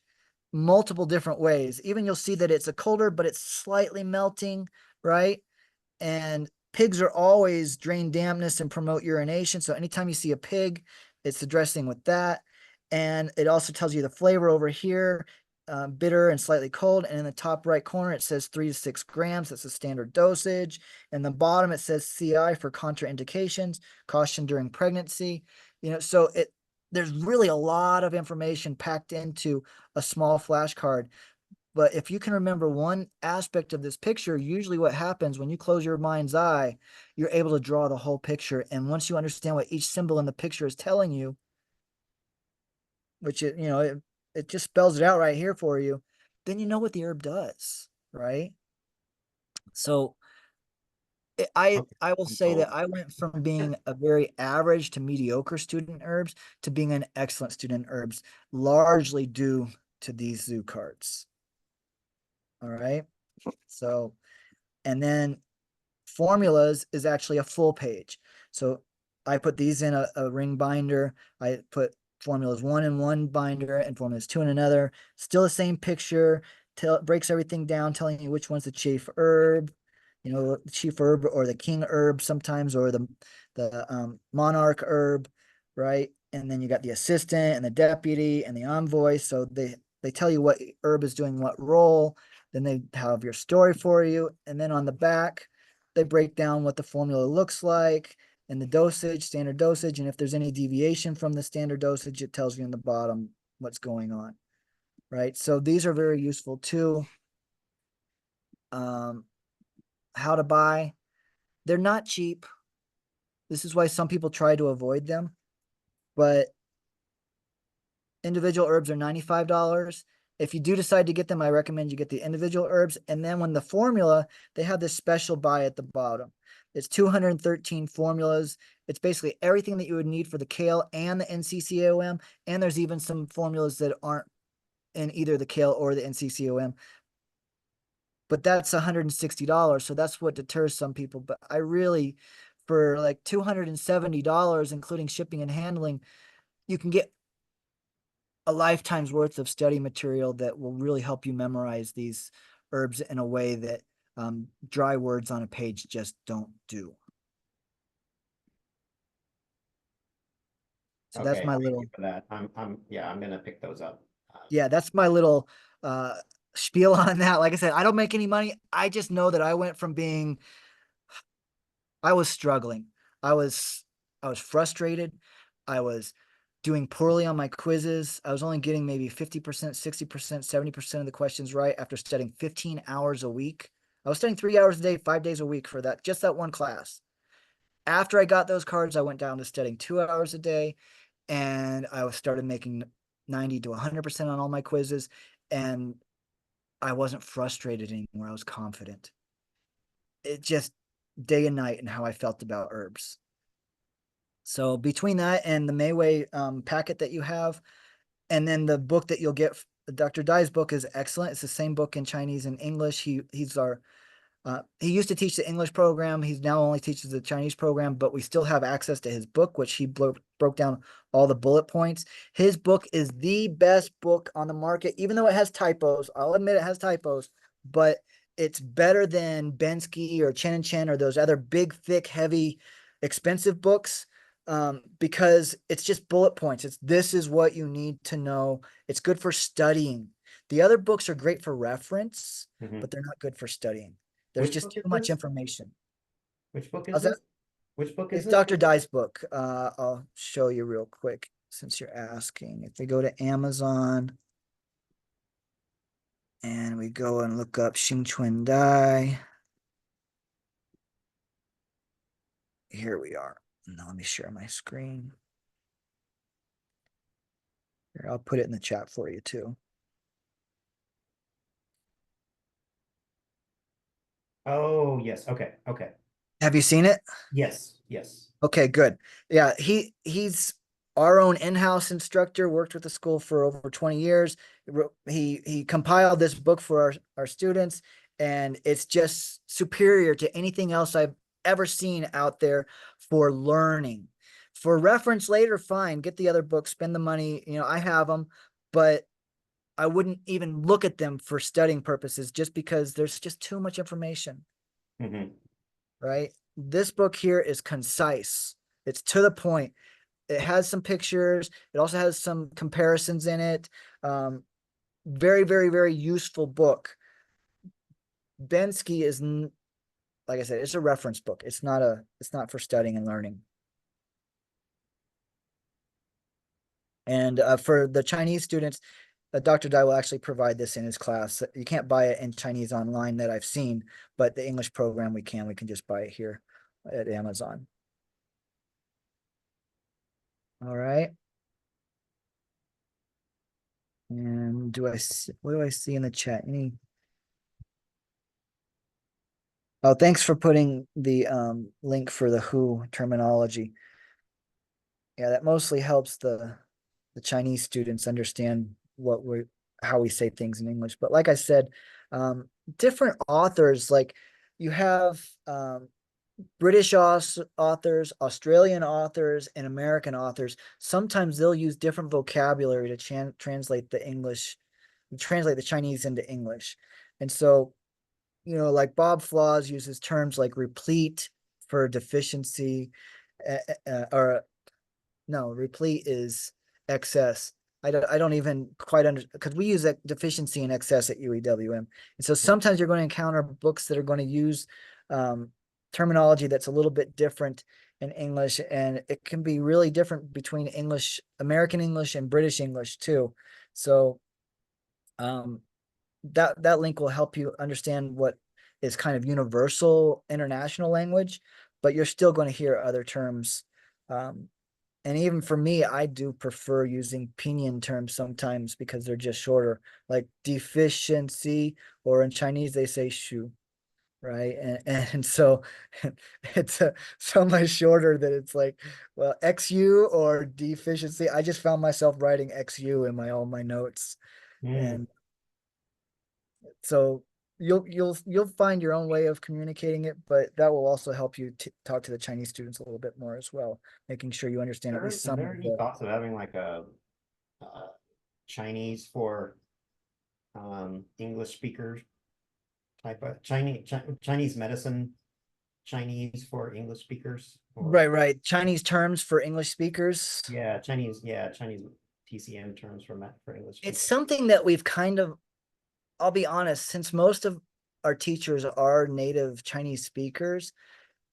Speaker 1: multiple different ways. Even you'll see that it's a colder, but it's slightly melting, right? And pigs are always drain dampness and promote urination. So anytime you see a pig, it's addressing with that. And it also tells you the flavor over here, bitter and slightly cold. And in the top right corner, it says 3 to 6 grams. That's a standard dosage. And the bottom, it says CI for contraindications, caution during pregnancy. So there's really a lot of information packed into a small flashcard. But if you can remember one aspect of this picture, usually what happens when you close your mind's eye, you're able to draw the whole picture. And once you understand what each symbol in the picture is telling you, which it just spells it out right here for you, then you know what the herb does, right? So I will say that I went from being a very average to mediocre student in herbs to being an excellent student in herbs, largely due to these zoo cards. All right. So, and then formulas is actually a full page. So I put these in a ring binder. I put formulas 1 in one binder and formulas 2 in another. Still the same picture. Breaks everything down, telling you which one's the chief herb, the chief herb or the king herb sometimes, or the monarch herb, right? And then you got the assistant and the deputy and the envoy. So they tell you what herb is doing what role. Then they have your story for you. And then on the back, they break down what the formula looks like and the dosage, standard dosage. And if there's any deviation from the standard dosage, it tells you in the bottom what's going on, right? So these are very useful too. How to buy. They're not cheap. This is why some people try to avoid them. But individual herbs are $95. If you do decide to get them, I recommend you get the individual herbs. And then when the formula, they have this special buy at the bottom. It's 213 formulas. It's basically everything that you would need for the kale and the NCCOM. And there's even some formulas that aren't in either the kale or the NCCOM. But that's $160. So that's what deters some people. But I really, for like $270, including shipping and handling, you can get a lifetime's worth of study material that will really help you memorize these herbs in a way that dry words on a page just don't do. So that's
Speaker 4: Okay,
Speaker 1: my
Speaker 4: thank
Speaker 1: little,
Speaker 4: you for that. Yeah, I'm gonna pick those up.
Speaker 1: yeah, that's my little uh spiel on that. Like I said, I don't make any money. I just know that I went from being, I was struggling. I was I was frustrated. I was doing poorly on my quizzes. I was only getting maybe 50%, 60%, 70% of the questions right after studying 15 hours a week. I was studying 3 hours a day, 5 days a week for that, just that one class. After I got those cards, I went down to studying 2 hours a day, and I started making 90 to 100% on all my quizzes. And I wasn't frustrated anymore. I was confident. It just day and night and how I felt about herbs. So between that and the Mayway packet that you have, and then the book that you'll get, Dr. Dai's book is excellent. It's the same book in Chinese and English. He's our he used to teach the English program. He's now only teaches the Chinese program, but we still have access to his book, which he broke down all the bullet points. His book is the best book on the market, even though it has typos. I'll admit it has typos, but it's better than Bensky or Chen and Chen or those other big, thick, heavy, expensive books, because it's just bullet points. This is what you need to know. It's good for studying. The other books are great for reference, but they're not good for studying. There's
Speaker 4: Which
Speaker 1: just
Speaker 4: book
Speaker 1: too
Speaker 4: is
Speaker 1: much
Speaker 4: this?
Speaker 1: information.
Speaker 4: Which book is
Speaker 1: How's that?
Speaker 4: this? Which book is
Speaker 1: It's
Speaker 4: this?
Speaker 1: Dr. Dai's book. I'll show you real quick since you're asking. If we go to Amazon and we go and look up Xing Chuan Dai, here we are. Now let me share my screen. Here, I'll put it in the chat for you too.
Speaker 4: Oh, yes. Okay. Okay.
Speaker 1: Have you seen it?
Speaker 4: Yes. Yes.
Speaker 1: Okay, good. Yeah, he's our own in-house instructor, worked with the school for over 20 years. He compiled this book for our students, and it's just superior to anything else I've ever seen out there for learning. For reference later, fine, get the other books, spend the money, I have them, but I wouldn't even look at them for studying purposes just because there's just too much information. Right? This book here is concise. It's to the point. It has some pictures. It also has some comparisons in it. Very, very, very useful book. Bensky is, like I said, it's a reference book. It's not for studying and learning. And for the Chinese students, Dr. Dai will actually provide this in his class. You can't buy it in Chinese online that I've seen, but the English program we can just buy it here at Amazon. All right. And what do I see in the chat? Oh, thanks for putting the link for the WHO terminology. Yeah, that mostly helps the Chinese students understand how we say things in English. But like I said, different authors, like you have British authors, Australian authors, and American authors. Sometimes they'll use different vocabulary to translate the Chinese into English. And so, like Bob Flaws uses terms like replete for deficiency, or no, replete is excess. I don't even quite understand, because we use that deficiency and excess at UEWM. And so sometimes you're going to encounter books that are going to use terminology that's a little bit different in English, and it can be really different between American English and British English too. So that link will help you understand what is kind of universal international language, but you're still going to hear other terms. And even for me, I do prefer using pinyin terms sometimes because they're just shorter, like deficiency, or in Chinese they say shu, right? And so it's so much shorter that it's like, well, XU or deficiency. I just found myself writing XU in all my notes.
Speaker 4: Mm,
Speaker 1: And so you'll find your own way of communicating it, but that will also help you talk to the Chinese students a little bit more as well, making sure you understand at least
Speaker 4: is
Speaker 1: some
Speaker 4: there
Speaker 1: of
Speaker 4: any
Speaker 1: the.
Speaker 4: thoughts of having like a Chinese for English speakers type of Chinese medicine, Chinese for English speakers? Or
Speaker 1: Right. Chinese terms for English speakers.
Speaker 4: yeah, Chinese TCM terms for English
Speaker 1: It's
Speaker 4: speakers.
Speaker 1: something that we've kind of, I'll be honest, since most of our teachers are native Chinese speakers,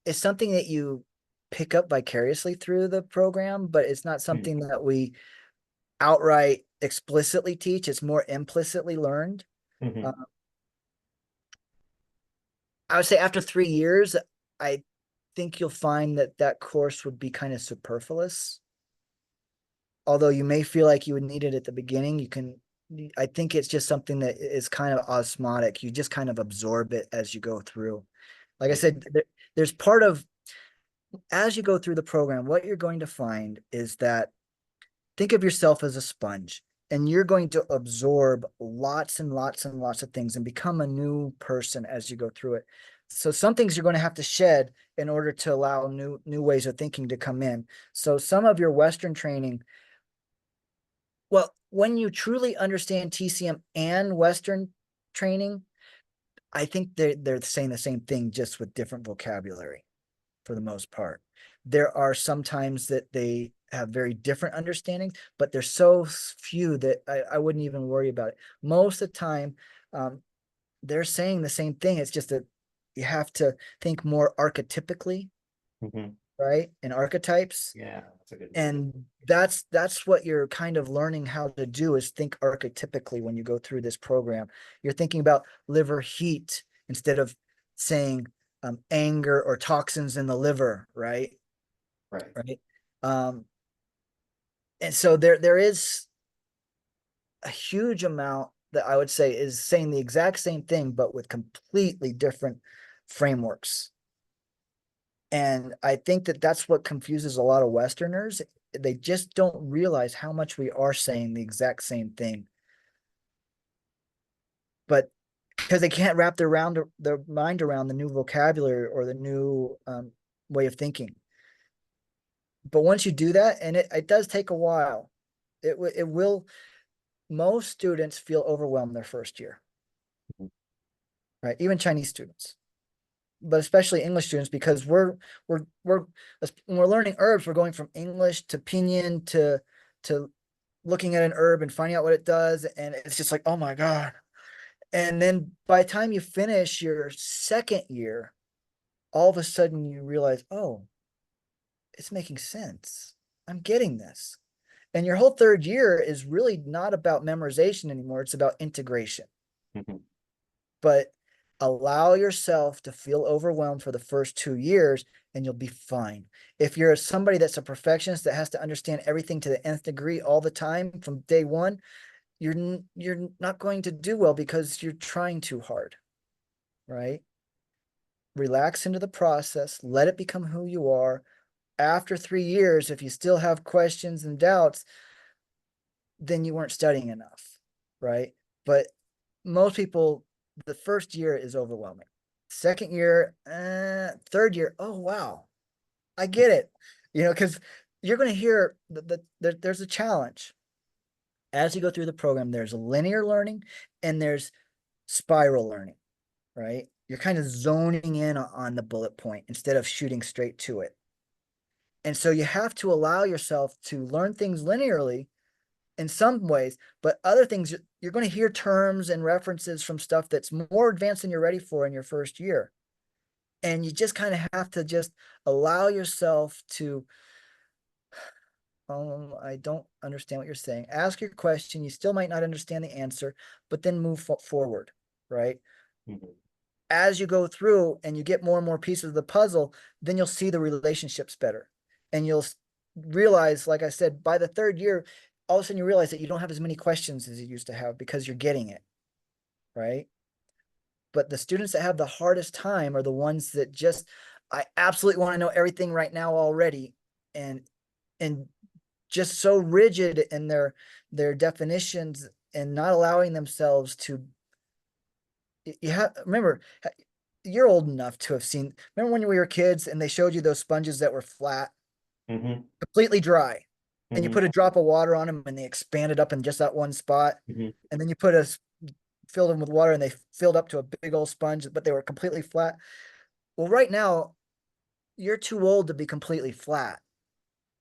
Speaker 1: it's something that you pick up vicariously through the program, but it's not
Speaker 4: Hmm.
Speaker 1: something that we outright explicitly teach. It's more implicitly learned.
Speaker 4: Mhm.
Speaker 1: Uh, I would say after 3 years, I think you'll find that that course would be kind of superfluous. Although you may feel like you would need it at the beginning, I think it's just something that is kind of osmotic. You just kind of absorb it as you go through. Like I said, there's part of, as you go through the program, what you're going to find is that think of yourself as a sponge, and you're going to absorb lots and lots and lots of things and become a new person as you go through it. So some things you're going to have to shed in order to allow new ways of thinking to come in. So some of your Western training, well, when you truly understand TCM and Western training, I think they're saying the same thing, just with different vocabulary for the most part. There are some times that they have very different understandings, but there's so few that I wouldn't even worry about it. Most of the time, um, they're saying the same thing. It's just that you have to think more archetypically,
Speaker 4: Mhm.
Speaker 1: right? In archetypes.
Speaker 4: Yeah, that's a good word.
Speaker 1: And that's what you're kind of learning how to do, is think archetypically when you go through this program. You're thinking about liver heat instead of saying anger or toxins in the liver, right?
Speaker 4: Right.
Speaker 1: Right. Um, and so there is a huge amount that I would say is saying the exact same thing, but with completely different frameworks. And I think that that's what confuses a lot of Westerners. They just don't realize how much we are saying the exact same thing. But because they can't wrap their mind around the new vocabulary or the new way of thinking. But once you do that, and it does take a while, it will. Most students feel overwhelmed their first year, right? Even Chinese students, but especially English students, because we're when we're learning herbs, we're going from English to pinyin to looking at an herb and finding out what it does, and it's just like, oh my God. And then by the time you finish your second year, all of a sudden you realize, oh, it's making sense. I'm getting this. And your whole third year is really not about memorization anymore. It's about integration.
Speaker 4: Mhm.
Speaker 1: But allow yourself to feel overwhelmed for the first 2 years and you'll be fine. If you're somebody that's a perfectionist that has to understand everything to the nth degree all the time from day one, you're not going to do well because you're trying too hard, right? Relax into the process, let it become who you are. After 3 years, if you still have questions and doubts, then you weren't studying enough, right? But most people, the first year is overwhelming. Second year, third year, oh wow, I get it. Because you're going to hear there's a challenge as you go through the program. There's linear learning and there's spiral learning, right? You're kind of zoning in on the bullet point instead of shooting straight to it. And so you have to allow yourself to learn things linearly in some ways, but other things you're going to hear terms and references from stuff that's more advanced than you're ready for in your first year. And you just kind of have to just allow yourself to, oh, I don't understand what you're saying. Ask your question. You still might not understand the answer, but then move forward, right?
Speaker 4: Mhm.
Speaker 1: As you go through and you get more and more pieces of the puzzle, then you'll see the relationships better. And you'll realize, like I said, by the third year, all of a sudden you realize that you don't have as many questions as you used to have because you're getting it, right? But the students that have the hardest time are the ones that just, I absolutely want to know everything right now already. And just so rigid in their definitions and not allowing themselves to, you have, remember, you're old enough to have seen, remember when we were kids and they showed you those sponges that were flat,
Speaker 4: Mm-hmm.
Speaker 1: completely dry, and you
Speaker 4: Mm-hmm.
Speaker 1: put a drop of water on them and they expanded up in just that one spot,
Speaker 4: Mm-hmm.
Speaker 1: and then you filled them with water and they filled up to a big old sponge, but they were completely flat. Well, right now, you're too old to be completely flat.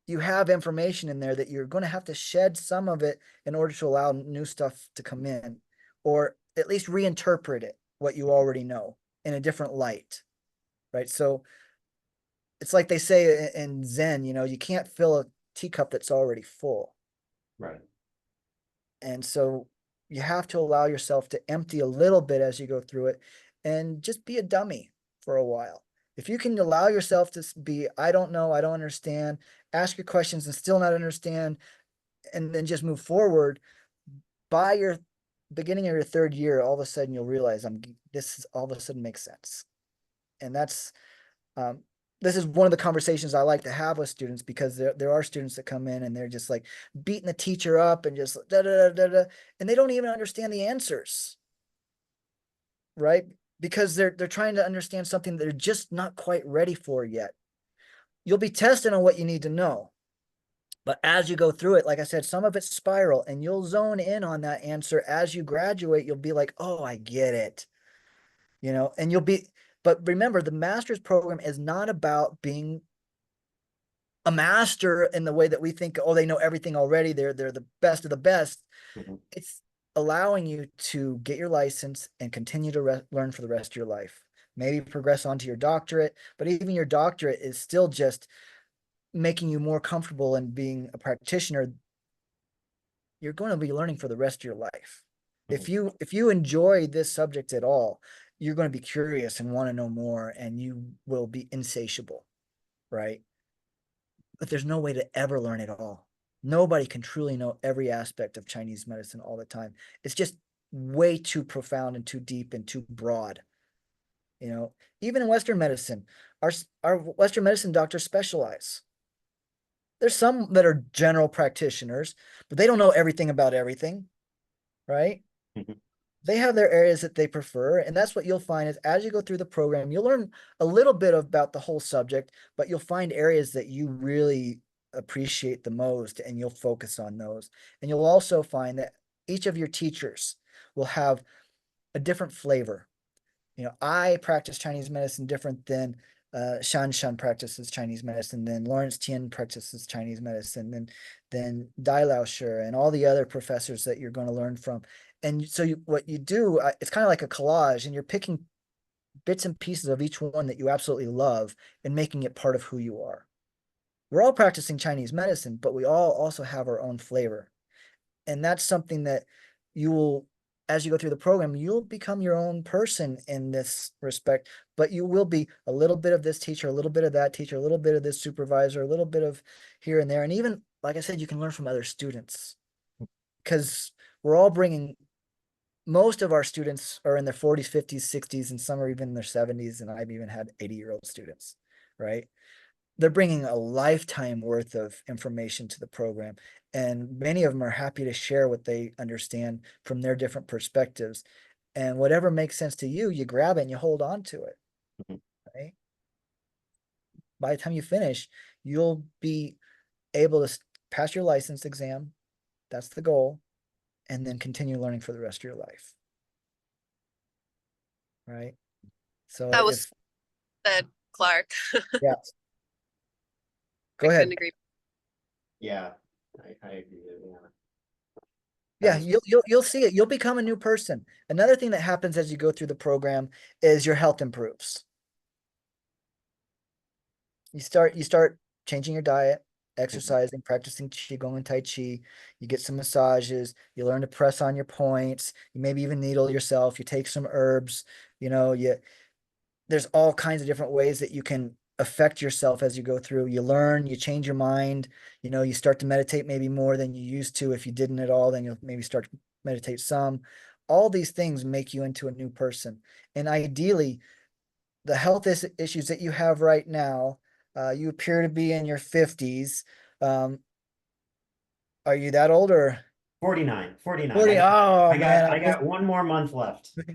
Speaker 1: You have information in there that you're going to have to shed some of it in order to allow new stuff to come in, or at least reinterpret it, what you already know, in a different light, right? So it's like they say in Zen, you can't fill a teacup that's already full.
Speaker 4: Right.
Speaker 1: And so you have to allow yourself to empty a little bit as you go through it and just be a dummy for a while. If you can allow yourself to be, I don't know, I don't understand, ask your questions and still not understand, and then just move forward, by your beginning of your third year, all of a sudden you'll realize this all of a sudden makes sense. And um, this is one of the conversations I like to have with students, because there are students that come in and they're just like beating the teacher up and just da da da da da, and they don't even understand the answers, right? Because they're trying to understand something they're just not quite ready for yet. You'll be tested on what you need to know. But as you go through it, like I said, some of it's spiral and you'll zone in on that answer. As you graduate, you'll be like, oh, I get it. And but remember, the master's program is not about being a master in the way that we think, oh, they know everything already. They're the best of the best.
Speaker 4: Mm-hmm.
Speaker 1: It's allowing you to get your license and continue to learn for the rest of your life. Maybe progress on to your doctorate, but even your doctorate is still just making you more comfortable in being a practitioner. You're going to be learning for the rest of your life.
Speaker 4: Mm-hmm.
Speaker 1: If you enjoy this subject at all, you're going to be curious and want to know more, and you will be insatiable, right? But there's no way to ever learn it all. Nobody can truly know every aspect of Chinese medicine all the time. It's just way too profound and too deep and too broad. Even in Western medicine, our Western medicine doctors specialize. There's some that are general practitioners, but they don't know everything about everything, right?
Speaker 4: Mm-hmm.
Speaker 1: They have their areas that they prefer, and that's what you'll find is as you go through the program, you'll learn a little bit about the whole subject, but you'll find areas that you really appreciate the most, and you'll focus on those. And you'll also find that each of your teachers will have a different flavor. I practice Chinese medicine different than Shan Shan practices Chinese medicine, then Lawrence Tian practices Chinese medicine, then Dai Lao Shi and all the other professors that you're going to learn from. And so what you do, it's kind of like a collage, and you're picking bits and pieces of each one that you absolutely love and making it part of who you are. We're all practicing Chinese medicine, but we all also have our own flavor. And that's something that you will, as you go through the program, you'll become your own person in this respect, but you will be a little bit of this teacher, a little bit of that teacher, a little bit of this supervisor, a little bit of here and there. And even, like I said, you can learn from other students, because we're all bringing, most of our students are in their 40s, 50s, 60s, and some are even in their 70s. And I've even had 80-year-old students, right? They're bringing a lifetime worth of information to the program, and many of them are happy to share what they understand from their different perspectives, and whatever makes sense to you, you grab it and you hold on to it.
Speaker 4: Mm-hmm.
Speaker 1: Right? By the time you finish, you'll be able to pass your license exam. That's the goal. And then continue learning for the rest of your life. Right? So
Speaker 3: That was said, Clark.
Speaker 1: yeah,
Speaker 3: I
Speaker 1: go ahead.
Speaker 3: couldn't agree.
Speaker 4: Yeah, I agree with you.
Speaker 1: Yeah,
Speaker 4: Was...
Speaker 1: you'll see it. You'll become a new person. Another thing that happens as you go through the program is your health improves. You start changing your diet, exercising, practicing qigong and tai chi. You get some massages. You learn to press on your points. You maybe even needle yourself. You take some herbs. There's all kinds of different ways that you can affect yourself as you go through. You learn, you change your mind. You start to meditate maybe more than you used to. If you didn't at all, then you'll maybe start to meditate some. All these things make you into a new person. And ideally, the health issues that you have right now, you appear to be in your 50s. Are you that old, or?
Speaker 4: 49, 49.
Speaker 1: 40. Oh, man.
Speaker 4: I got one more month left.
Speaker 1: You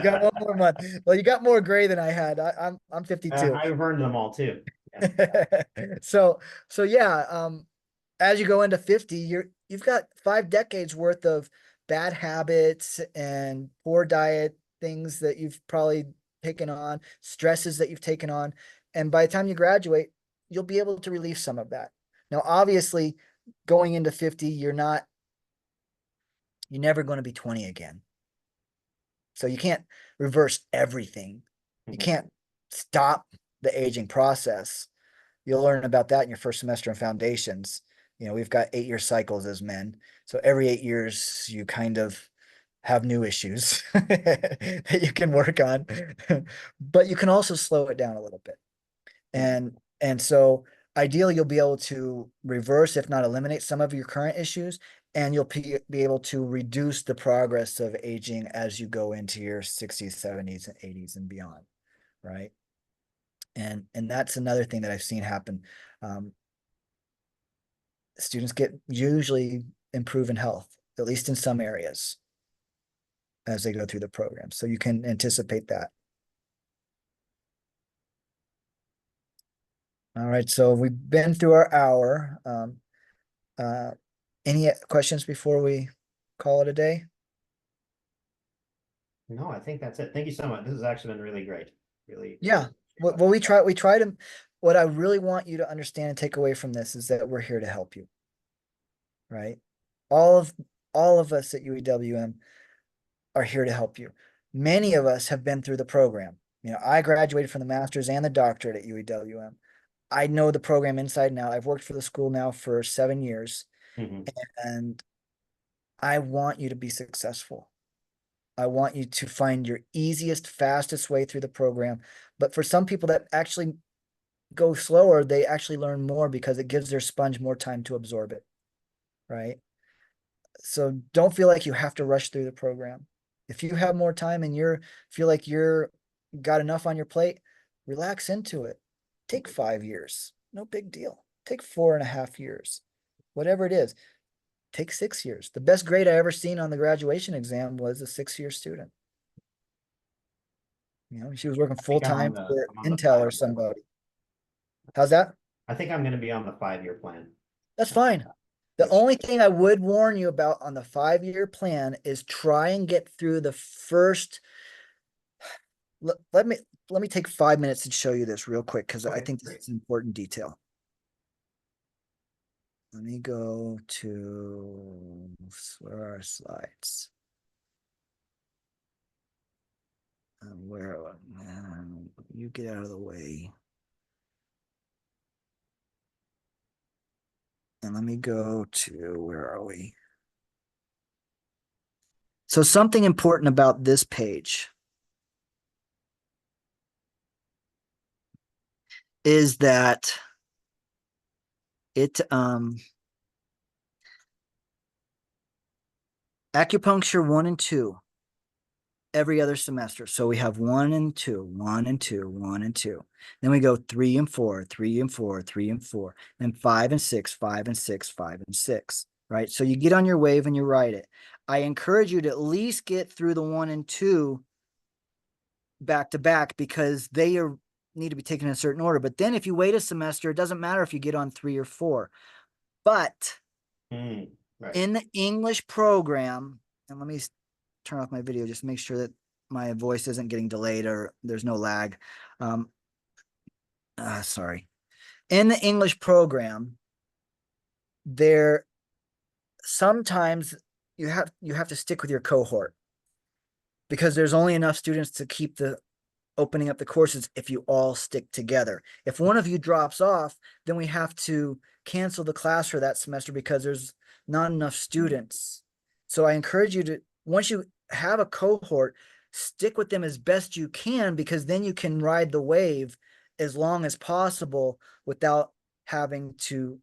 Speaker 1: got one more month. Well, you got more gray than I had. I'm 52.
Speaker 4: I've earned them all too.
Speaker 1: So yeah, as you go into 50, you've got 5 decades worth of bad habits and poor diet, things that you've probably taken on, stresses that you've taken on. And by the time you graduate, you'll be able to relieve some of that. Now, obviously, going into 50, you're never going to be 20 again. So you can't reverse everything. You can't stop the aging process. You'll learn about that in your first semester in foundations. We've got 8-year cycles as men. So every 8 years, you kind of have new issues that you can work on, but you can also slow it down a little bit. And so ideally, you'll be able to reverse, if not eliminate, some of your current issues, and you'll be able to reduce the progress of aging as you go into your 60s, 70s, and 80s and beyond, right? And that's another thing that I've seen happen. Students usually improve in health, at least in some areas, as they go through the program. So you can anticipate that. All right, so we've been through our hour. Any questions before we call it a day?
Speaker 4: No, I think that's it. Thank you so much. This has actually been really great. Really.
Speaker 1: Yeah. Well, we try to, what I really want you to understand and take away from this is that we're here to help you, right? All of us at UEWM are here to help you. Many of us have been through the program. I graduated from the master's and the doctorate at UEWM. I know the program inside and out. I've worked for the school now for 7 years, and I want you to be successful. I want you to find your easiest, fastest way through the program. But for some people that actually go slower, they actually learn more because it gives their sponge more time to absorb it, right? So don't feel like you have to rush through the program. If you have more time and feel like you're got enough on your plate, relax into it. Take 5 years, no big deal. Take 4.5 years, whatever it is. Take 6 years. The best grade I ever seen on the graduation exam was a 6-year student. She was working full time for Intel or somebody. How's that?
Speaker 4: I think I'm going to be on the 5-year plan.
Speaker 1: That's fine. The only thing I would warn you about on the 5-year plan is try and get through the first. Let me take 5 minutes to show you this real quick because I think this is an important detail. Let me go to where are our slides? Where you get out of the way. And let me go to, where are we? So something important about this page is that it acupuncture 1 and 2 every other semester. So we have 1 and 2, 1 and 2, 1 and 2. Then we go 3 and 4, 3 and 4, 3 and 4, then 5 and 6, 5 and 6, 5 and 6, right? So you get on your wave and you write it. I encourage you to at least get through the 1 and 2 back to back because they need to be taken in a certain order. But then if you wait a semester, it doesn't matter if you get on 3 or 4. But
Speaker 4: Right.
Speaker 1: in the English program, and let me turn off my video just to make sure that my voice isn't getting delayed or there's no lag. Sorry. In the English program, there sometimes you have to stick with your cohort because there's only enough students to keep the opening up the courses if you all stick together. If one of you drops off, then we have to cancel the class for that semester because there's not enough students. So I encourage you to, once you have a cohort, stick with them as best you can because then you can ride the wave as long as possible without having to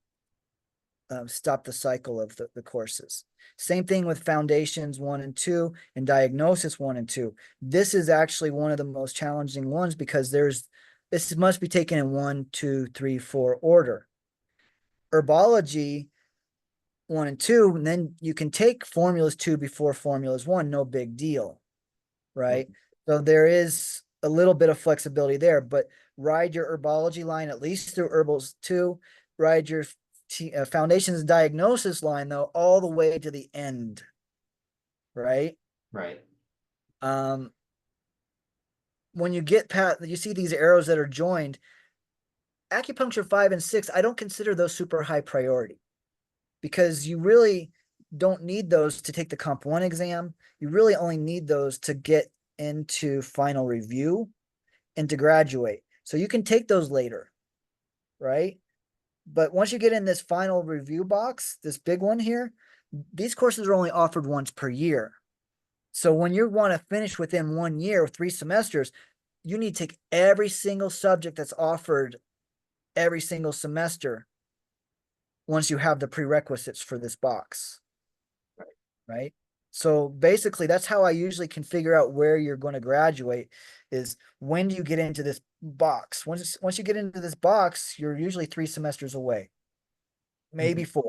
Speaker 1: stop the cycle of the courses. Same thing with foundations 1 and 2 and diagnosis 1 and 2. This is actually one of the most challenging ones because this must be taken in 1, 2, 3, 4 order. Herbology 1 and 2, and then you can take formulas 2 before formulas 1, no big deal, right? So there is a little bit of flexibility there, but ride your herbology line at least through herbals 2, ride your foundations and diagnosis line though all the way to the end, right?
Speaker 4: Right.
Speaker 1: When you get past, you see these arrows that are joined, acupuncture 5 and 6, I don't consider those super high priority because you really don't need those to take the Comp 1 exam. You really only need those to get into final review and to graduate. So you can take those later, right? But once you get in this final review box, this big one here, these courses are only offered once per year. So when you want to finish within 1 year, 3 semesters, you need to take every single subject that's offered every single semester once you have the prerequisites for this box. Right? So basically, that's how I usually can figure out where you're going to graduate is when do you get into this box? Once you get into this box, you're usually 3 semesters away, maybe 4.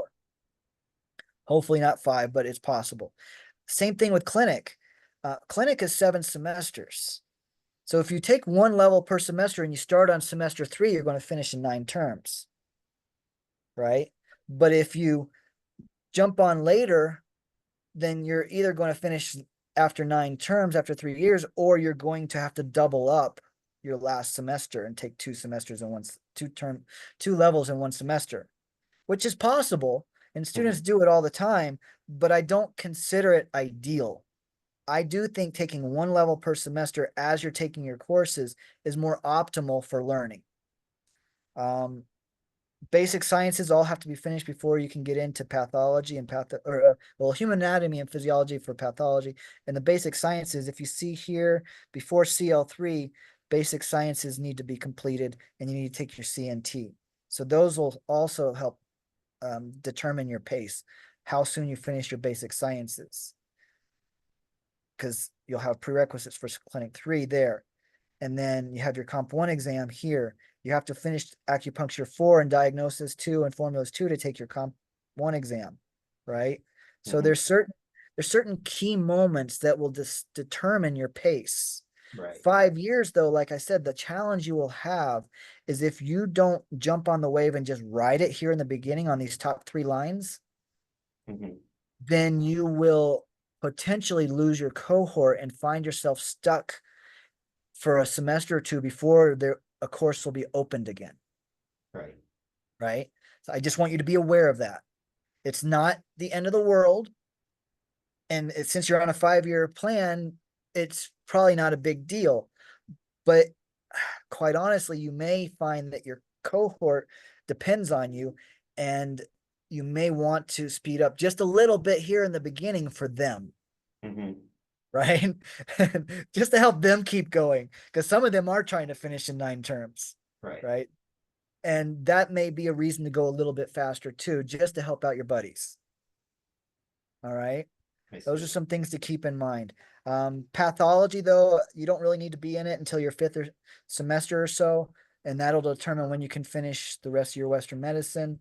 Speaker 1: Hopefully not 5, but it's possible. Same thing with clinic. Clinic is 7 semesters. So if you take 1 level per semester and you start on semester 3, you're going to finish in 9 terms, right? But if you jump on later, then you're either going to finish after 9 terms after 3 years, or you're going to have to double up your last semester and take 2 semesters in 2 levels in 1 semester, which is possible. And students do it all the time, but I don't consider it ideal. I do think taking 1 level per semester as you're taking your courses is more optimal for learning. Basic sciences all have to be finished before you can get into pathology and human anatomy and physiology for pathology. And the basic sciences, if you see here before CL3, basic sciences need to be completed and you need to take your CNT. So those will also help determine your pace, how soon you finish your basic sciences, because you'll have prerequisites for Clinic 3 there. And then you have your Comp 1 exam here. You have to finish acupuncture 4 and diagnosis 2 and formulas 2 to take your Comp 1 exam, right? So there's certain key moments that will determine your pace.
Speaker 4: Right.
Speaker 1: 5 years though, like I said, the challenge you will have is if you don't jump on the wave and just ride it here in the beginning on these top 3 lines, then you will potentially lose your cohort and find yourself stuck for a semester or 2 before a course will be opened again.
Speaker 4: Right.
Speaker 1: Right. So I just want you to be aware of that. It's not the end of the world. And since you're on a 5-year plan, it's probably not a big deal. But quite honestly, you may find that your cohort depends on you and you may want to speed up just a little bit here in the beginning for them. Right? Just to help them keep going, because some of them are trying to finish in 9 terms. Right. And that may be a reason to go a little bit faster too, just to help out your buddies. All right. Those are some things to keep in mind. Pathology, though, you don't really need to be in it until your 5th semester or so, and that'll determine when you can finish the rest of your Western medicine.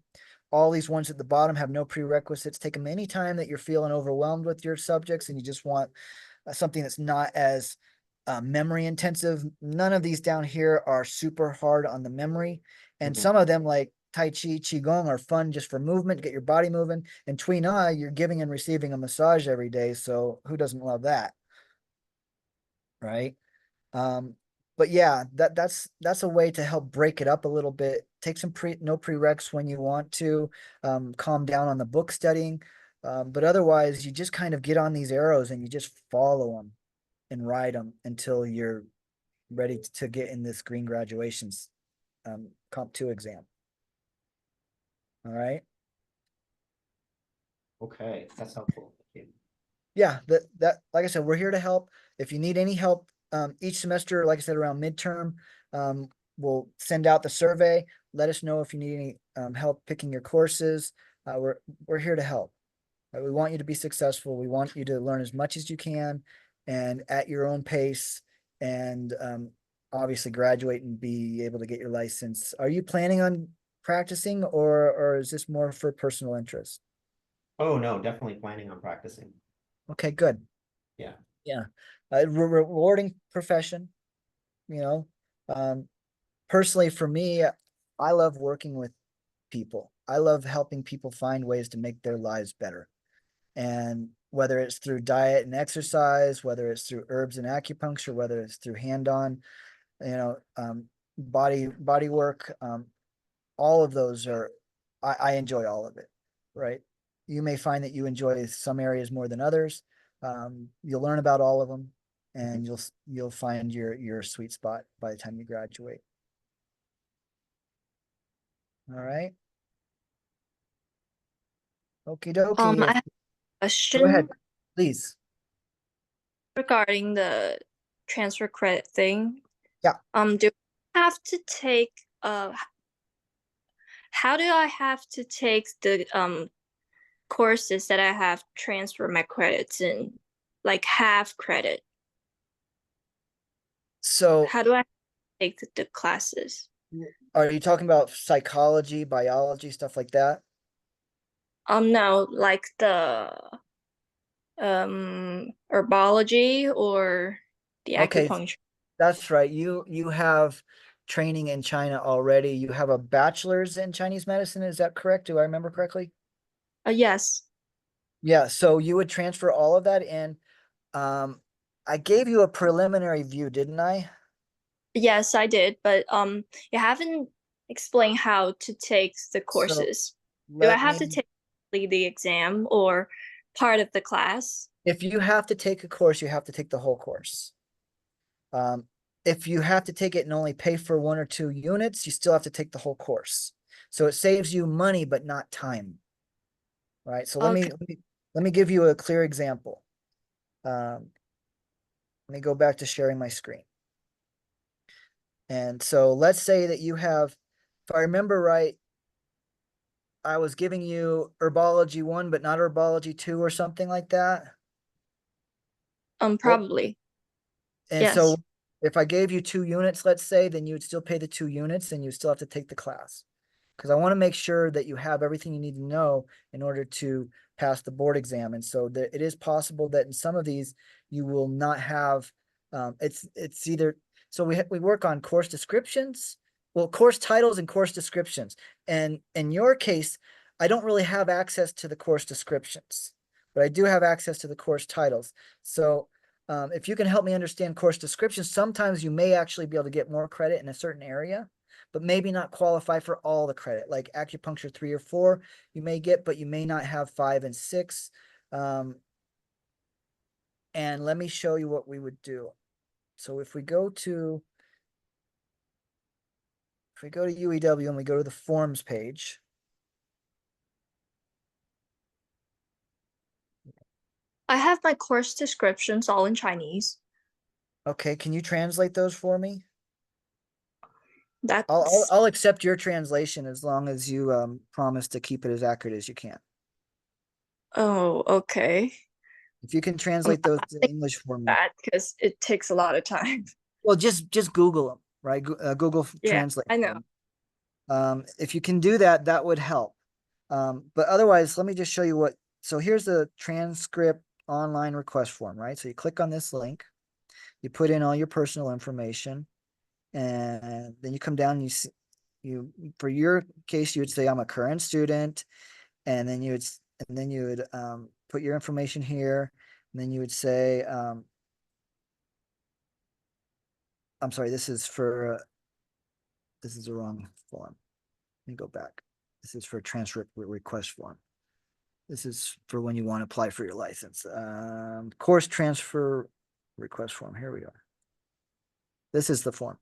Speaker 1: All these ones at the bottom have no prerequisites. Take them anytime that you're feeling overwhelmed with your subjects and you just want something that's not as memory intensive. None of these down here are super hard on the memory. And some of them, like Tai Chi, Qigong, are fun just for movement, get your body moving. And Tui Na, you're giving and receiving a massage every day. So who doesn't love that? Right. But yeah, that's a way to help break it up a little bit. Take some no prereqs when you want to, calm down on the book studying. But otherwise you just kind of get on these arrows and you just follow them and ride them until you're ready to get in this green graduations Comp 2 exam. All right.
Speaker 4: Okay, that's helpful.
Speaker 1: Yeah, that like I said, we're here to help. If you need any help, each semester, like I said, around midterm, we'll send out the survey. Let us know if you need any help picking your courses. We're here to help. We want you to be successful. We want you to learn as much as you can and at your own pace, and obviously graduate and be able to get your license. Are you planning on practicing, or is this more for personal interest?
Speaker 4: Oh, no, definitely planning on practicing.
Speaker 1: Okay, good.
Speaker 4: Yeah.
Speaker 1: Yeah. Rewarding profession, you know. Personally for me, I love working with people. I love helping people find ways to make their lives better. And whether it's through diet and exercise, whether it's through herbs and acupuncture, whether it's through hand-on, body work, all of those are, I enjoy all of it, right? You may find that you enjoy some areas more than others. You'll learn about all of them, and you'll find your sweet spot by the time you graduate. All right. Okie dokie.
Speaker 2: I have a
Speaker 1: Go ahead,
Speaker 2: question
Speaker 1: please.
Speaker 2: regarding the transfer credit thing.
Speaker 1: Yeah.
Speaker 2: Do I have to take how do I have to take the courses that I have transfer my credits in, like half credit?
Speaker 1: So
Speaker 2: How do I take the classes?
Speaker 1: are you talking about psychology, biology, stuff like that?
Speaker 2: No, like the herbology or the
Speaker 1: Okay,
Speaker 2: acupuncture.
Speaker 1: that's right. You have training in China already. You have a bachelor's in Chinese medicine. Is that correct? Do I remember correctly?
Speaker 2: Yes.
Speaker 1: Yeah, so you would transfer all of that in. Um, I gave you a preliminary view, didn't I?
Speaker 2: Yes, I did, but you haven't explained how to take the
Speaker 1: So
Speaker 2: courses. Do I
Speaker 1: let
Speaker 2: have to
Speaker 1: me,
Speaker 2: take the exam or part of the class?
Speaker 1: if you have to take a course, you have to take the whole course. Um, if you have to take it and only pay for 1 or 2 units, you still have to take the whole course. So it saves you money, but not time. Right. So
Speaker 2: Okay.
Speaker 1: let me give you a clear example. Let me go back to sharing my screen. And so let's say that you have, if I remember right, I was giving you herbology 1, but not herbology 2 or something like that. Well,
Speaker 2: Probably.
Speaker 1: and so
Speaker 2: Yes.
Speaker 1: if I gave you 2 units, let's say, then you would still pay the 2 units and you still have to take the class. Because I want to make sure that you have everything you need to know in order to pass the board exam. And so it is possible that in some of these you will not have. It's either so we work on course descriptions, well, course titles and course descriptions. And in your case, I don't really have access to the course descriptions, but I do have access to the course titles. So if you can help me understand course descriptions, sometimes you may actually be able to get more credit in a certain area, but maybe not qualify for all the credit. Like acupuncture 3 or 4, you may get, but you may not have 5 and 6. And let me show you what we would do. So if we go to UEW and we go to the forms page.
Speaker 2: I have my course descriptions all in Chinese.
Speaker 1: Okay, can you translate those for me?
Speaker 2: That's
Speaker 1: I'll accept your translation as long as you promise to keep it as accurate as you can.
Speaker 2: oh, okay.
Speaker 1: If you can
Speaker 2: I'm
Speaker 1: translate those to
Speaker 2: not
Speaker 1: English for me.
Speaker 2: that because it takes a lot of time.
Speaker 1: Well, just Google them, right? Google
Speaker 2: Yeah,
Speaker 1: Translate
Speaker 2: I know.
Speaker 1: them. If you can do that, that would help. But otherwise, let me just show you what. So here's the transcript online request form, right? So you click on this link, you put in all your personal information, and then you come down and for your case, you would say I'm a current student, and then you would put your information here, and then you would say, I'm sorry, this is the wrong form. Let me go back. This is for transcript request form. This is for when you want to apply for your license. Course transfer request form. Here we are. This is the form.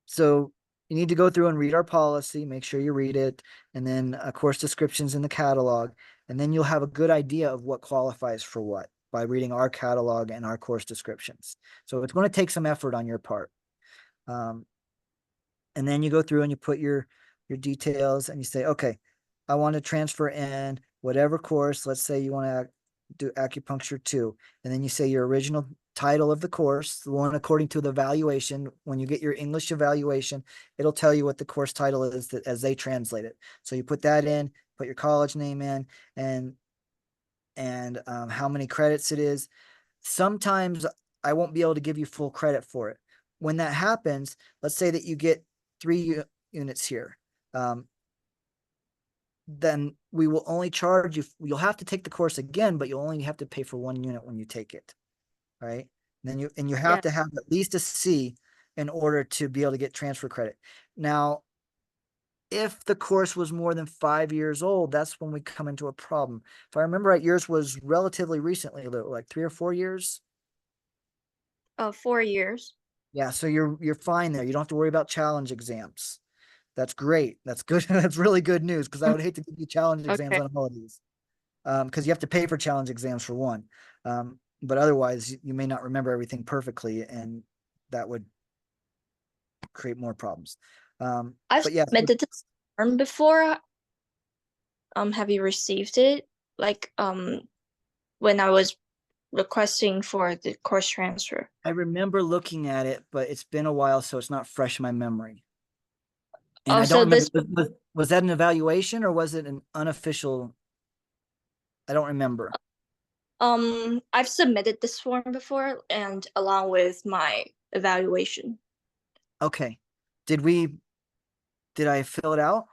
Speaker 1: So you need to go through and read our policy, make sure you read it, and then course descriptions in the catalog. And then you'll have a good idea of what qualifies for what by reading our catalog and our course descriptions. So it's going to take some effort on your part. And then you go through and you put your details and you say, okay, I want to transfer in whatever course. Let's say you want to do acupuncture 2, and then you say your original title of the course, the one according to the evaluation. When you get your English evaluation, it'll tell you what the course title is as they translate it. So you put that in, put your college name in, and how many credits it is. Sometimes I won't be able to give you full credit for it. When that happens, let's say that you get 3 units here. Then we will only charge you. You'll have to take the course again, but you'll only have to pay for 1 unit when you take it, right? And then you have
Speaker 2: Yeah.
Speaker 1: to have at least a C in order to be able to get transfer credit. Now, if the course was more than 5 years old, that's when we come into a problem. If I remember right, yours was relatively recently, like 3 or 4 years.
Speaker 2: 4 years.
Speaker 1: Yeah, so you're fine there. You don't have to worry about challenge exams. That's great. That's good. That's really good news, because I would hate to give you challenge exams
Speaker 2: Okay.
Speaker 1: on holidays. Because you have to pay for challenge exams for one. But otherwise you may not remember everything perfectly, and that would create more problems.
Speaker 2: I've
Speaker 1: But yeah,
Speaker 2: submitted this form before. Have you received it? Like, when I was requesting for the course transfer.
Speaker 1: I remember looking at it, but it's been a while, so it's not fresh in my memory. And
Speaker 2: Oh,
Speaker 1: I don't
Speaker 2: so
Speaker 1: remember,
Speaker 2: this
Speaker 1: was that an evaluation or was it an unofficial? I don't remember.
Speaker 2: I've submitted this form before and along with my evaluation.
Speaker 1: Okay. Did I fill it out?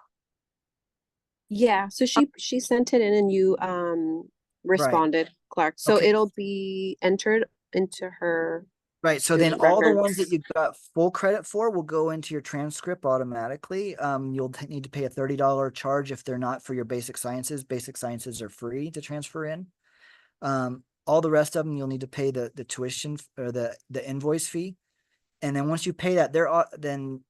Speaker 3: Yeah, so she sent it in and you
Speaker 1: Right.
Speaker 3: responded, Clark. So
Speaker 1: Okay.
Speaker 3: it'll be entered into her
Speaker 1: Right. So then
Speaker 3: student
Speaker 1: all the ones that
Speaker 3: records.
Speaker 1: you got full credit for will go into your transcript automatically. You'll need to pay a $30 charge if they're not for your basic sciences. Basic sciences are free to transfer in. All the rest of them, you'll need to pay the tuition or the invoice fee. And then once you pay that, then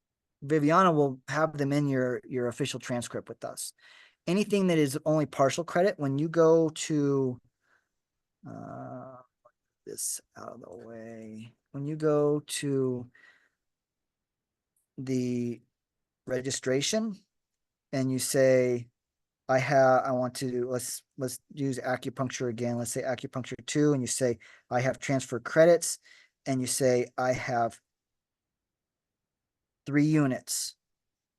Speaker 1: Viviana will have them in your official transcript with us. Anything that is only partial credit, when you go to this out of the way, when you go to the registration and you say, I want to, let's use acupuncture again. Let's say acupuncture 2, and you say, I have transfer credits, and you say, I have 3 units.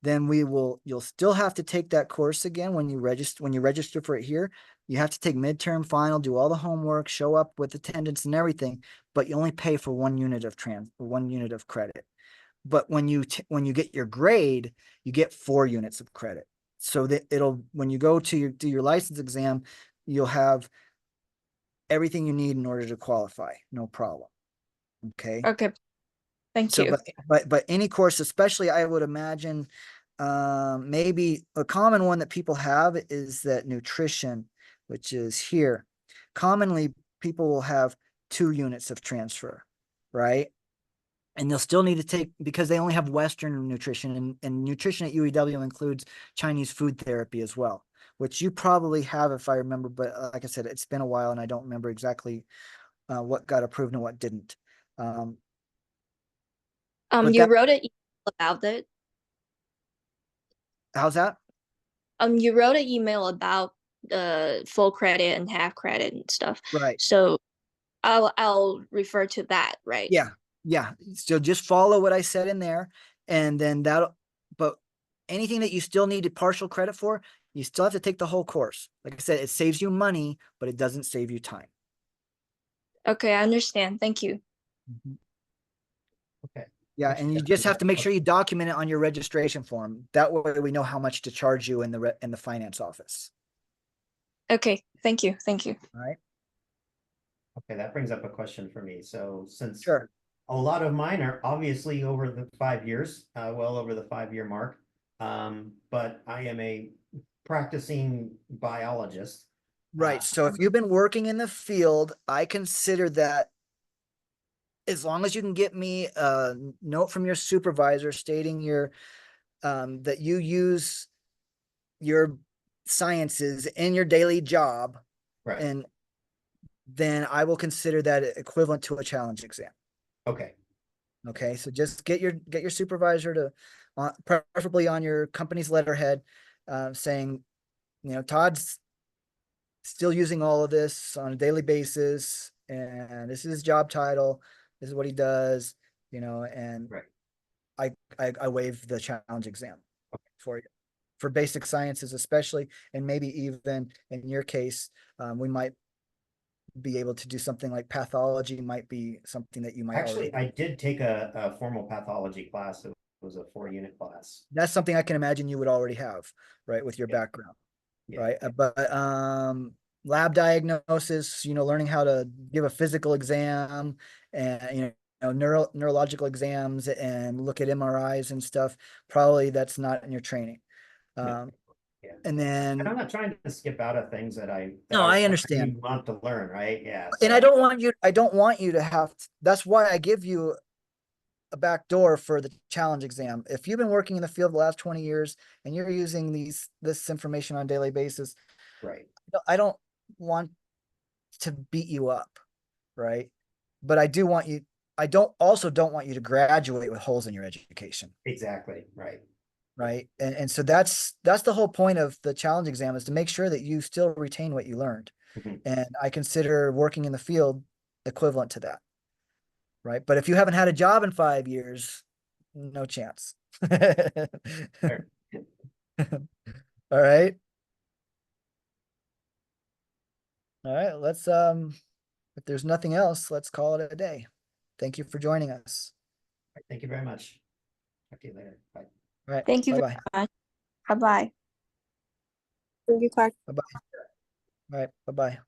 Speaker 1: Then you'll still have to take that course again when you register for it here. You have to take midterm, final, do all the homework, show up with attendance and everything, but you only pay for 1 unit of 1 unit of credit. But when you get your grade, you get 4 units of credit. So that when you go to your license exam, you'll have everything you need in order to qualify. No problem. Okay.
Speaker 2: Okay, thank
Speaker 1: So,
Speaker 2: you.
Speaker 1: but any course, especially, I would imagine, maybe a common one that people have is that nutrition, which is here. Commonly, people will have 2 units of transfer, right? And they'll still need to take, because they only have Western nutrition, and nutrition at UEW includes Chinese food therapy as well, which you probably have if I remember. But like I said, it's been a while and I don't remember exactly what got approved and what didn't. But
Speaker 2: You wrote an email about it.
Speaker 1: how's that?
Speaker 2: You wrote an email about the full credit and half credit and stuff.
Speaker 1: Right.
Speaker 2: So I'll refer to that, right?
Speaker 1: Yeah. Yeah. So just follow what I said in there, and then but anything that you still needed partial credit for, you still have to take the whole course. Like I said, it saves you money, but it doesn't save you time.
Speaker 2: Okay, I understand. Thank you.
Speaker 4: Okay.
Speaker 1: Yeah,
Speaker 4: Actually,
Speaker 1: and you
Speaker 4: that
Speaker 1: just
Speaker 4: brings
Speaker 1: have
Speaker 4: up
Speaker 1: to
Speaker 4: a
Speaker 1: make sure you
Speaker 4: question.
Speaker 1: document it on your registration form. That way we know how much to charge you in the finance office.
Speaker 2: Okay, thank you. Thank you.
Speaker 1: All right.
Speaker 4: Okay, that brings up a question for me. So since
Speaker 1: Sure.
Speaker 4: a lot of mine are obviously over the 5 years, well over the 5 year mark. But I am a practicing biologist.
Speaker 1: Right. So if you've been working in the field, I consider that, as long as you can get me a note from your supervisor stating that you use your sciences in your daily job,
Speaker 4: Right.
Speaker 1: and then I will consider that equivalent to a challenge exam.
Speaker 4: Okay.
Speaker 1: Okay, so just get your supervisor to, preferably on your company's letterhead, saying, Todd's still using all of this on a daily basis, and this is his job title, this is what he does, and
Speaker 4: Right.
Speaker 1: I waive the challenge exam for you. for basic sciences especially, and maybe even in your case, we might be able to do something like pathology might be something that you might
Speaker 4: Actually,
Speaker 1: already.
Speaker 4: I did take a formal pathology class. It was a 4-unit class.
Speaker 1: That's something I can imagine you would already have, right, with your
Speaker 4: Yeah.
Speaker 1: background,
Speaker 4: Yeah.
Speaker 1: right? But lab diagnosis, learning how to give a physical exam and neurological exams and look at MRIs and stuff. Probably that's not in your training.
Speaker 4: No. Yeah.
Speaker 1: And
Speaker 4: And I'm
Speaker 1: then
Speaker 4: not trying to skip out of things that
Speaker 1: no, I understand.
Speaker 4: really want to learn, right? Yeah.
Speaker 1: And I don't want you to have to, that's why I give you a back door for the challenge exam. If you've been working in the field the last 20 years and you're using this information on a daily basis,
Speaker 4: Right.
Speaker 1: I don't want to beat you up, right? But I don't want you to graduate with holes in your education,
Speaker 4: Exactly. Right.
Speaker 1: right? And so that's the whole point of the challenge exam, is to make sure that you still retain what you learned.
Speaker 4: Mhm.
Speaker 1: And I consider working in the field equivalent to that, right? But if you haven't had a job in 5 years, no chance.
Speaker 4: Fair.
Speaker 1: All right. All right. Let's if there's nothing else, let's call it a day. Thank you for joining us.
Speaker 4: Thank you very much. Talk to you later. Bye.
Speaker 1: All right.
Speaker 2: Thank you
Speaker 1: Bye
Speaker 2: very
Speaker 1: bye.
Speaker 2: much. Bye-bye.
Speaker 3: Thank you, Clark.
Speaker 1: Bye bye. All right. Bye bye.